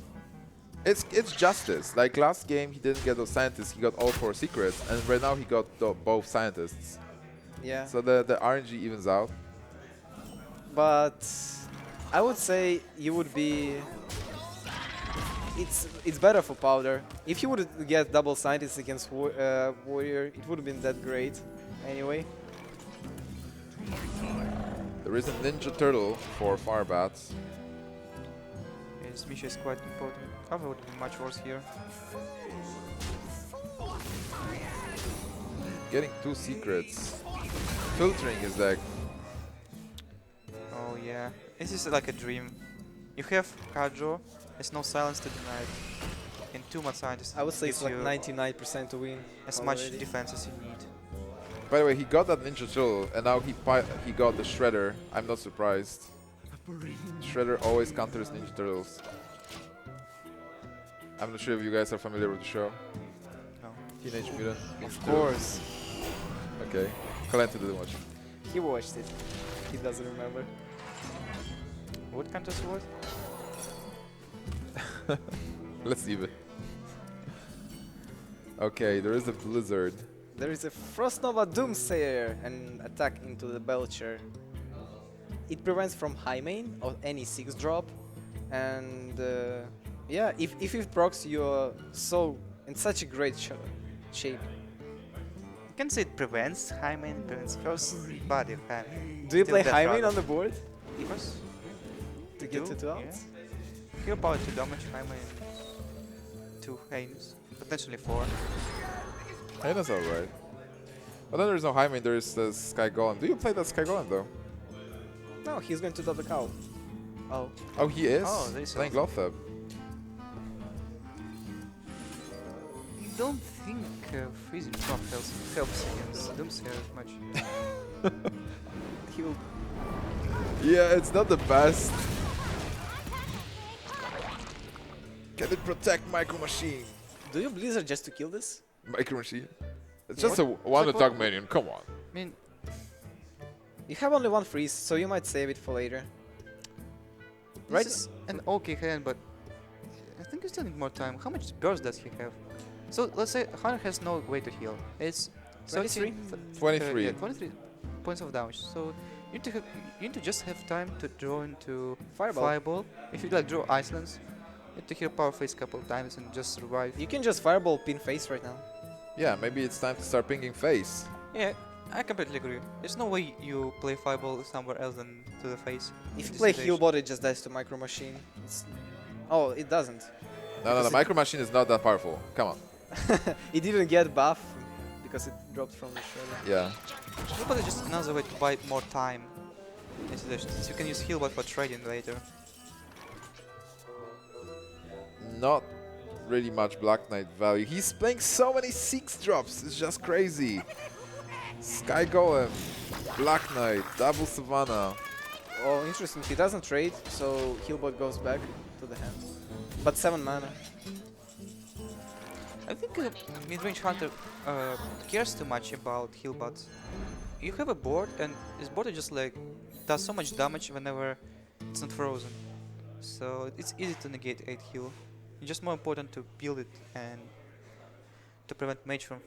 [SPEAKER 1] It's justice. Like last game, he didn't get those scientists. He got all 4 secrets, and right now he got both scientists.
[SPEAKER 3] Yeah.
[SPEAKER 1] So the RNG evens out.
[SPEAKER 3] But I would say you would be. It's better for Powder. If you would get double Scientist against Warrior, it would have been that great. Anyway.
[SPEAKER 1] There is a Ninja Turtle for Firebats.
[SPEAKER 2] His Misha is quite important. Cover would be much worse here.
[SPEAKER 1] Getting 2 secrets. Filtering his deck.
[SPEAKER 2] Oh yeah, this is like a dream. You have card draw, there's no silence to deny it. And 2 more scientists
[SPEAKER 3] I would say it's
[SPEAKER 2] gives
[SPEAKER 3] like
[SPEAKER 2] you
[SPEAKER 3] 99% to win.
[SPEAKER 2] as much
[SPEAKER 3] already.
[SPEAKER 2] defense as you need.
[SPEAKER 1] By the way, he got that Ninja Turtle, and now he got the Shredder. I'm not surprised. Shredder always counters Ninja Turtles. I'm not sure if you guys are familiar with the show.
[SPEAKER 2] No.
[SPEAKER 1] Teenage Mutant Ninja
[SPEAKER 3] Of
[SPEAKER 1] Turtles.
[SPEAKER 3] course.
[SPEAKER 1] Okay. Kalenta didn't watch.
[SPEAKER 3] He watched it. He doesn't remember.
[SPEAKER 2] What counters what?
[SPEAKER 1] Let's leave it. Okay, there is a Blizzard.
[SPEAKER 3] There is a Frost Nova Doomsayer and attack into the Belcher. It prevents from high main or any 6 drop, and yeah, if it procs, you're so in such a great shape.
[SPEAKER 2] You can say it prevents high main, prevents first body of high main.
[SPEAKER 3] Do you
[SPEAKER 2] Still
[SPEAKER 3] play
[SPEAKER 2] death
[SPEAKER 3] high main
[SPEAKER 2] rather.
[SPEAKER 3] on the board
[SPEAKER 2] Of course.
[SPEAKER 3] to
[SPEAKER 2] We
[SPEAKER 3] get
[SPEAKER 2] do,
[SPEAKER 3] to 2
[SPEAKER 2] yeah.
[SPEAKER 3] outs?
[SPEAKER 2] Hero power 2 damage, high main 2 Haines, potentially 4.
[SPEAKER 1] That's alright. But then there's no high main, there's the Sky Golem. Do you play that Sky Golem though?
[SPEAKER 3] No, he's going to double cow. Oh,
[SPEAKER 1] Oh, he is?
[SPEAKER 2] Oh, there is
[SPEAKER 1] Playing
[SPEAKER 2] also-
[SPEAKER 1] Lothab.
[SPEAKER 2] I don't think freezing drop helps against Doomsayer much.
[SPEAKER 3] he will.
[SPEAKER 1] Yeah, it's not the best. Can it protect Micro Machine?
[SPEAKER 3] Do you Blizzard just to kill this?
[SPEAKER 1] Micro Machine? It's
[SPEAKER 3] Yeah.
[SPEAKER 1] just a one
[SPEAKER 2] like
[SPEAKER 1] attack
[SPEAKER 2] what-
[SPEAKER 1] minion, come on.
[SPEAKER 2] I mean,
[SPEAKER 3] You have only 1 freeze, so you might save it for later. Right?
[SPEAKER 2] this is an okay hand, but I think you still need more time. How much burst does he have? So let's say Hunter has no way to heal. It's
[SPEAKER 3] 23?
[SPEAKER 1] 23.
[SPEAKER 2] Yeah, 23 points of damage. So you need to just have time to draw into
[SPEAKER 3] Fireball.
[SPEAKER 2] If you like draw Icelands, you need to heal power phase a couple of times and just survive.
[SPEAKER 3] You can just Fireball pin face right now.
[SPEAKER 1] Yeah, maybe it's time to start pinging face.
[SPEAKER 2] Yeah, I completely agree. There's no way you play Fireball somewhere else than to the face.
[SPEAKER 3] If
[SPEAKER 2] in
[SPEAKER 3] you play
[SPEAKER 2] this
[SPEAKER 3] heal
[SPEAKER 2] situation.
[SPEAKER 3] bot, it just dies to Micro Machine. Oh, it doesn't.
[SPEAKER 1] No,
[SPEAKER 3] Because
[SPEAKER 1] the Micro Machine is not that powerful. Come on.
[SPEAKER 3] It didn't get buff because it dropped from the shredder.
[SPEAKER 1] Yeah.
[SPEAKER 2] Heal bot is just another way to buy more time in situations. Since you can use heal bot for trading later.
[SPEAKER 1] Not really much Black Knight value. He's playing so many 6 drops. It's just crazy. Sky Golem, Black Knight, double Savannah.
[SPEAKER 3] Oh, interesting. He doesn't trade, so Healbot goes back to the hand. But 7 mana.
[SPEAKER 2] I think mid-range hunter cares too much about heal bots. You have a board, and this board just like does so much damage whenever it's not frozen. So it's easy to negate 8 heal. It's just more important to build it and to prevent mage from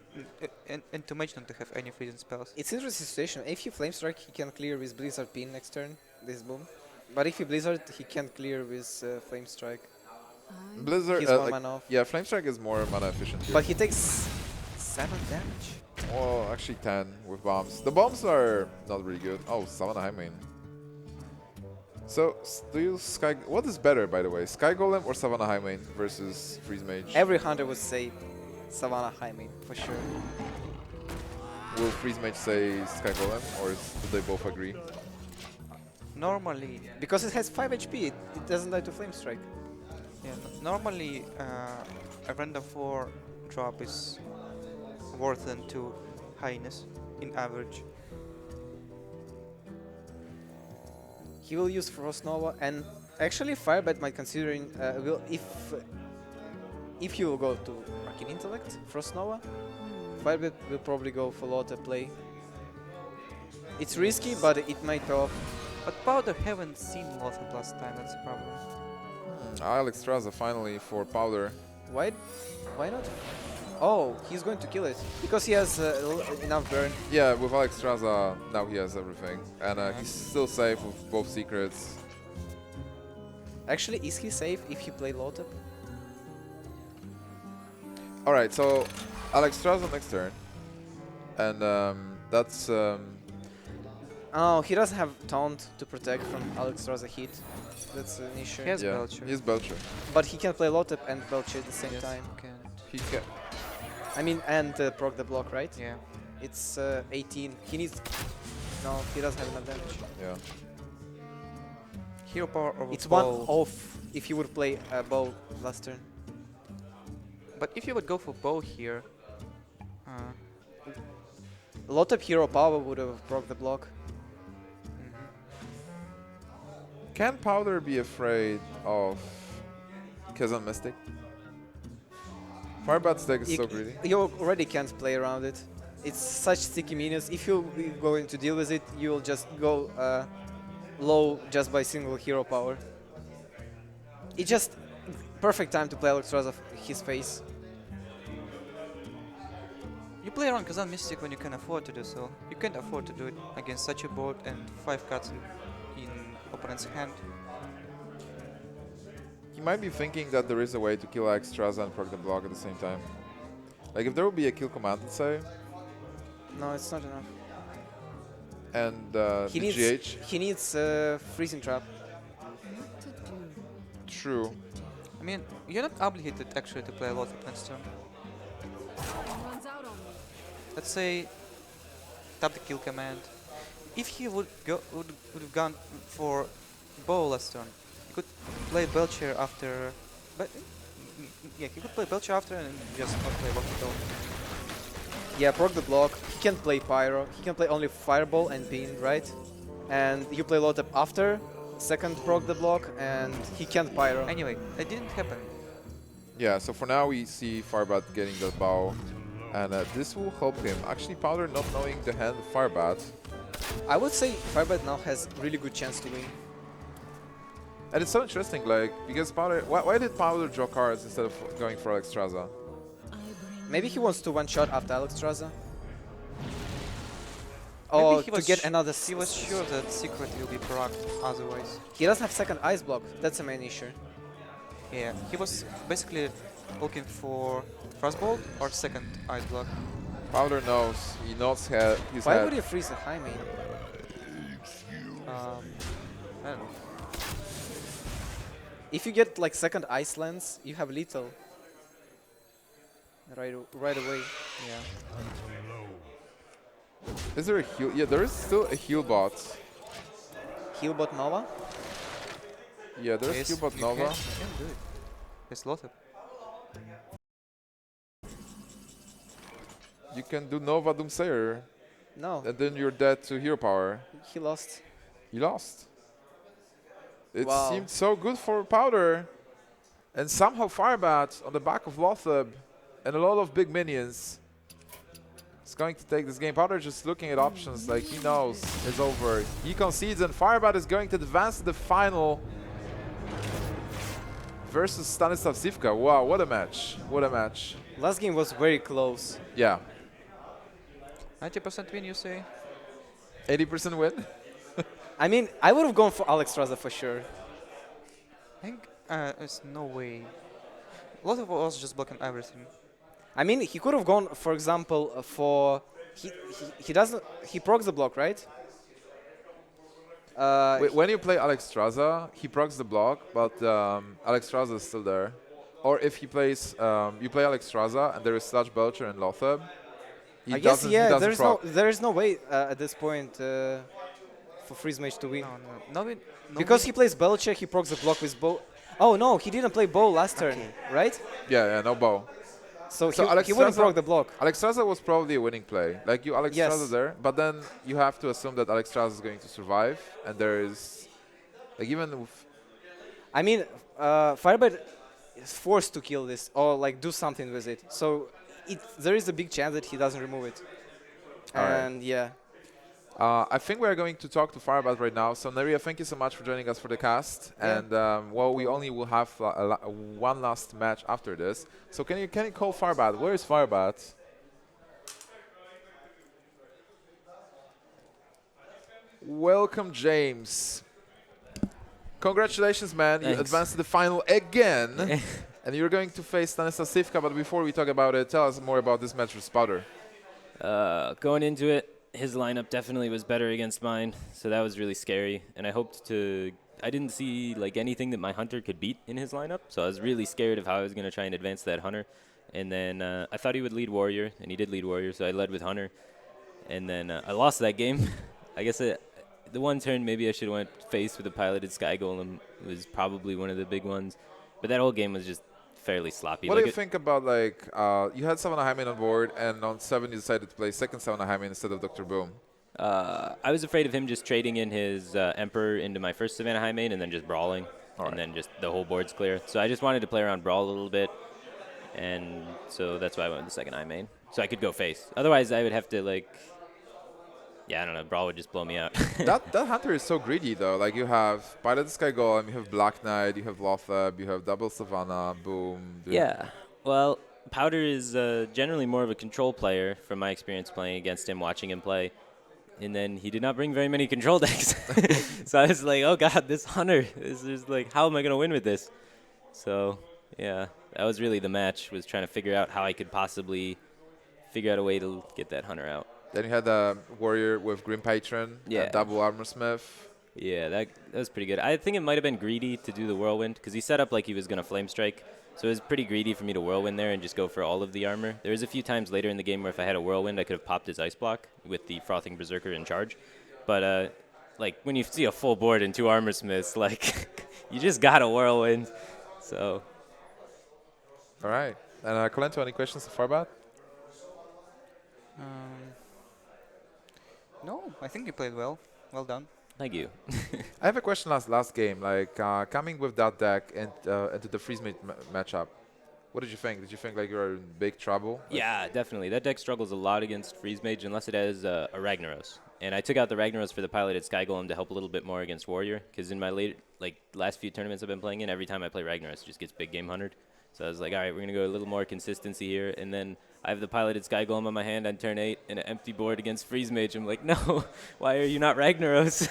[SPEAKER 2] and to mage not to have any freezing spells.
[SPEAKER 3] It's interesting situation. If he Flame Strike, he can clear with Blizzard Pin next turn, this boom. But if he Blizzard, he can't clear with Flame Strike.
[SPEAKER 1] Blizzard,
[SPEAKER 3] He's 1 mana off.
[SPEAKER 1] yeah, Flame Strike is more mana efficient here.
[SPEAKER 3] But he takes 7 damage.
[SPEAKER 1] Well, actually 10 with bombs. The bombs are not really good. Oh, Savannah High Main. So, do you Sky... What is better, by the way? Sky Golem or Savannah High Main versus Freeze Mage?
[SPEAKER 3] Every hunter would say Savannah High Main, for sure.
[SPEAKER 1] Will Freeze Mage say Sky Golem, or do they both agree?
[SPEAKER 2] Normally,
[SPEAKER 3] Because it has 5 HP, it doesn't die to Flame Strike.
[SPEAKER 2] yeah, normally a random 4 drop is worth than 2 highness in average.
[SPEAKER 3] He will use Frost Nova, and actually Firebat might considering will if he will go to Arcane Intellect, Frost Nova, Firebat will probably go for Lotta play. It's risky, but it might pay off.
[SPEAKER 2] But Powder haven't seen Lothar last time, that's a problem.
[SPEAKER 1] Alex Straza finally for Powder.
[SPEAKER 3] Why not? Oh, he's going to kill it because he has enough burn.
[SPEAKER 1] Yeah, with Alex Straza, now he has everything. And he's still safe with both secrets.
[SPEAKER 3] Actually, is he safe if he play Lotta?
[SPEAKER 1] Alright, so Alex Straza next turn. And that's...
[SPEAKER 3] Oh, he doesn't have Taunt to protect from Alexstrasza hit. That's an issue.
[SPEAKER 2] He has
[SPEAKER 1] yeah,
[SPEAKER 2] Belcher.
[SPEAKER 1] he's Belcher.
[SPEAKER 3] But he can play Lotep and Belcher at the same
[SPEAKER 2] Yes,
[SPEAKER 3] time.
[SPEAKER 2] can.
[SPEAKER 1] He can...
[SPEAKER 3] I mean, and proc the block, right?
[SPEAKER 2] Yeah.
[SPEAKER 3] It's 18. He needs... No, he doesn't have enough damage.
[SPEAKER 1] Yeah.
[SPEAKER 2] Hero power over
[SPEAKER 3] It's 1
[SPEAKER 2] bow.
[SPEAKER 3] off if he would play bow last turn.
[SPEAKER 2] But if you would go for bow here,
[SPEAKER 3] A lot of hero power would have broke the block.
[SPEAKER 1] Can Powder be afraid of Kazan Mystic? Firebat's deck is so greedy.
[SPEAKER 3] You already can't play around it. It's such sticky minions. If you're going to deal with it, you'll just go low just by single hero power. It's just perfect time to play Alexstrasza his face.
[SPEAKER 2] You play around Kazan Mystic when you can afford to do so. You can't afford to do it against such a board and 5 cards in opponent's hand.
[SPEAKER 1] He might be thinking that there is a way to kill Alexstrasza and proc the block at the same time. Like if there would be a kill command, let's say,
[SPEAKER 3] No, it's not enough.
[SPEAKER 1] and
[SPEAKER 3] He
[SPEAKER 1] the
[SPEAKER 3] needs
[SPEAKER 1] GH.
[SPEAKER 3] he needs freezing trap.
[SPEAKER 1] True.
[SPEAKER 2] I mean, you're not obligated actually to play a lot of next turn.
[SPEAKER 4] Runs out on me.
[SPEAKER 2] Let's say tap the kill command. If he would have gone for bow last turn, he could play Belcher after. But yeah, he could play Belcher after and just not play Lock at all.
[SPEAKER 3] Yeah, proc the block. He can't play Pyro. He can play only Fireball and Bean, right? And you play Lotep after, second proc the block, and he can't Pyro.
[SPEAKER 2] Anyway, that didn't happen.
[SPEAKER 1] Yeah, so for now we see Firebat getting the bow, and this will help him. Actually, Powder not knowing the hand of Firebat.
[SPEAKER 3] I would say Firebat now has really good chance to win.
[SPEAKER 1] And it's so interesting, like, because Powder... Why did Powder draw cards instead of going for Alexstrasza?
[SPEAKER 3] Maybe he wants to one-shot after Alexstrasza.
[SPEAKER 2] Maybe
[SPEAKER 3] Or
[SPEAKER 2] he
[SPEAKER 3] to
[SPEAKER 2] was
[SPEAKER 3] get another...
[SPEAKER 2] He was sure that secret will be procced otherwise.
[SPEAKER 3] He doesn't have second ice block. That's the main issue.
[SPEAKER 2] Yeah, he was basically looking for first bolt or second ice block.
[SPEAKER 1] Powder knows. He knows his
[SPEAKER 3] Why
[SPEAKER 1] head.
[SPEAKER 3] would you freeze a high main?
[SPEAKER 2] I don't know.
[SPEAKER 3] If you get like second ice lens, you have lethal. Right away.
[SPEAKER 2] Yeah.
[SPEAKER 1] Is there a heal? Yeah, there is still a heal bot.
[SPEAKER 3] Healbot Nova.
[SPEAKER 1] Yeah, there's
[SPEAKER 2] Yes,
[SPEAKER 1] heal bot
[SPEAKER 2] you
[SPEAKER 1] Nova.
[SPEAKER 2] can do it. It's Lothar.
[SPEAKER 1] You can do Nova Doomsayer,
[SPEAKER 3] No,
[SPEAKER 1] and then you're dead to hero power.
[SPEAKER 3] he lost.
[SPEAKER 1] You lost. It
[SPEAKER 3] Wow.
[SPEAKER 1] seemed so good for Powder. And somehow Firebat on the back of Lothab and a lot of big minions is going to take this game. Powder just looking at options like he knows it's over. He concedes and Firebat is going to advance to the final versus Stanislav Zivka. Wow, what a match. What a match.
[SPEAKER 3] Last game was very close.
[SPEAKER 1] Yeah.
[SPEAKER 2] 90% win, you say?
[SPEAKER 1] 80% win?
[SPEAKER 3] I mean, I would have gone for Alexstrasza for sure.
[SPEAKER 2] I think there's no way. Lothar was just blocking everything.
[SPEAKER 3] I mean, he could have gone, for example, for he doesn't he procs the block, right?
[SPEAKER 1] When you play Alexstrasza, he procs the block, but Alexstrasza is still there. Or if he plays, you play Alexstrasza and there is Sludge Belcher and Lothab.
[SPEAKER 3] I guess
[SPEAKER 1] he
[SPEAKER 3] yeah.
[SPEAKER 1] doesn't proc.
[SPEAKER 3] There is no way at this point for Freeze Mage to win
[SPEAKER 2] No win.
[SPEAKER 3] because he plays Belcher. He procs the block with bow. Oh no, he didn't play bow last turn, right?
[SPEAKER 1] Yeah, no bow.
[SPEAKER 3] So,
[SPEAKER 1] So
[SPEAKER 3] he wouldn't
[SPEAKER 1] Alexstrasza-
[SPEAKER 3] proc the block.
[SPEAKER 1] Alexstrasza was probably a winning play. Like you Alexstrasza
[SPEAKER 3] Yes.
[SPEAKER 1] there, but then you have to assume that Alexstrasza is going to survive, and there is, like even with,
[SPEAKER 3] I mean, Firebat is forced to kill this or like do something with it. So there is a big chance that he doesn't remove it.
[SPEAKER 1] Alright.
[SPEAKER 3] And yeah,
[SPEAKER 1] I think we're going to talk to Firebat right now. So Naria, thank you so much for joining us for the cast.
[SPEAKER 3] Yeah.
[SPEAKER 1] And well, we only will have one last match after this. So can you call Firebat? Where is Firebat? Welcome, James. Congratulations, man. You
[SPEAKER 7] Thanks.
[SPEAKER 1] advanced to the final again. And you're going to face Stanislav Zivka. But before we talk about it, tell us more about this match with Spouter.
[SPEAKER 7] Going into it, his lineup definitely was better against mine, so that was really scary. And I didn't see like anything that my hunter could beat in his lineup, so I was really scared of how I was going to try and advance that hunter. And then I thought he would lead warrior, and he did lead warrior, so I led with hunter. And then I lost that game. I guess the one turn maybe I should have went face with a piloted sky golem. It was probably one of the big ones, but that whole game was just fairly sloppy.
[SPEAKER 1] What
[SPEAKER 7] Like
[SPEAKER 1] do you think about, like, you had 7 high main on board, and on 7 you decided to play second 7 high main instead of Dr. Boom?
[SPEAKER 7] I was afraid of him just trading in his Emperor into my first Savannah high main and then just brawling, and then just the whole board's clear. So I just wanted to play around brawl a little bit, and so that's why I went with the second high main, so I could go face. Otherwise, I would have to, like, yeah, I don't know, brawl would just blow me out.
[SPEAKER 1] that hunter is so greedy, though. Like, you have Pilot Sky Golem, you have Black Knight, you have Lothab, you have double Savannah, boom. Dude.
[SPEAKER 7] Yeah, well, Powder is generally more of a control player from my experience playing against him, watching him play. And then he did not bring very many control decks. So I was like, oh god, this hunter is just like, how am I going to win with this? So, yeah, that was really the match, was trying to figure out how I could possibly figure out a way to get that hunter out.
[SPEAKER 1] Then you had a warrior with Grim Patron,
[SPEAKER 7] Yeah.
[SPEAKER 1] double Armor Smith.
[SPEAKER 7] Yeah, that was pretty good. I think it might have been greedy to do the Whirlwind, because he set up like he was going to Flame Strike. So it was pretty greedy for me to Whirlwind there and just go for all of the armor. There was a few times later in the game where if I had a Whirlwind, I could have popped his Ice Block with the Frothing Berserker in charge. But, like, when you see a full board and 2 Armor Smiths, like, you just got a Whirlwind. So,
[SPEAKER 1] All right. And Colento, any questions so far about?
[SPEAKER 2] No, I think you played well. Well done.
[SPEAKER 7] thank you.
[SPEAKER 1] I have a question last game. Like, coming with that deck and into the freeze mate matchup, what did you think? Did you think like you were in big trouble? Like,
[SPEAKER 7] Yeah, definitely. That deck struggles a lot against Freeze Mage unless it has a Ragnaros. And I took out the Ragnaros for the piloted Sky Golem to help a little bit more against Warrior, because in my last few tournaments I've been playing in, every time I play Ragnaros, it just gets big game 100. So I was like, all right, we're going to go a little more consistency here. And then I have the piloted Sky Golem on my hand on turn 8 and an empty board against Freeze Mage. I'm like, no, why are you not Ragnaros?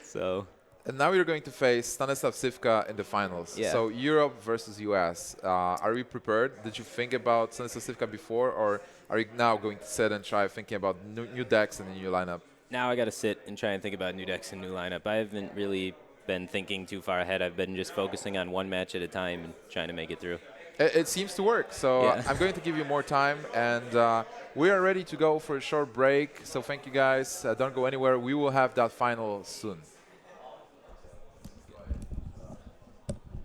[SPEAKER 7] So,
[SPEAKER 1] And now you're going to face Stanislav Sivka in the finals.
[SPEAKER 7] Yeah.
[SPEAKER 1] So Europe versus US. Are we prepared? Did you think about Stanislav Sivka before, or are you now going to sit and try thinking about new decks and a new lineup?
[SPEAKER 7] now I got to sit and try and think about new decks and new lineup. I haven't really been thinking too far ahead. I've been just focusing on one match at a time and trying to make it through.
[SPEAKER 1] It seems to work. So
[SPEAKER 7] Yeah.
[SPEAKER 1] I'm going to give you more time, and we are ready to go for a short break. So thank you guys. Don't go anywhere. We will have that final soon.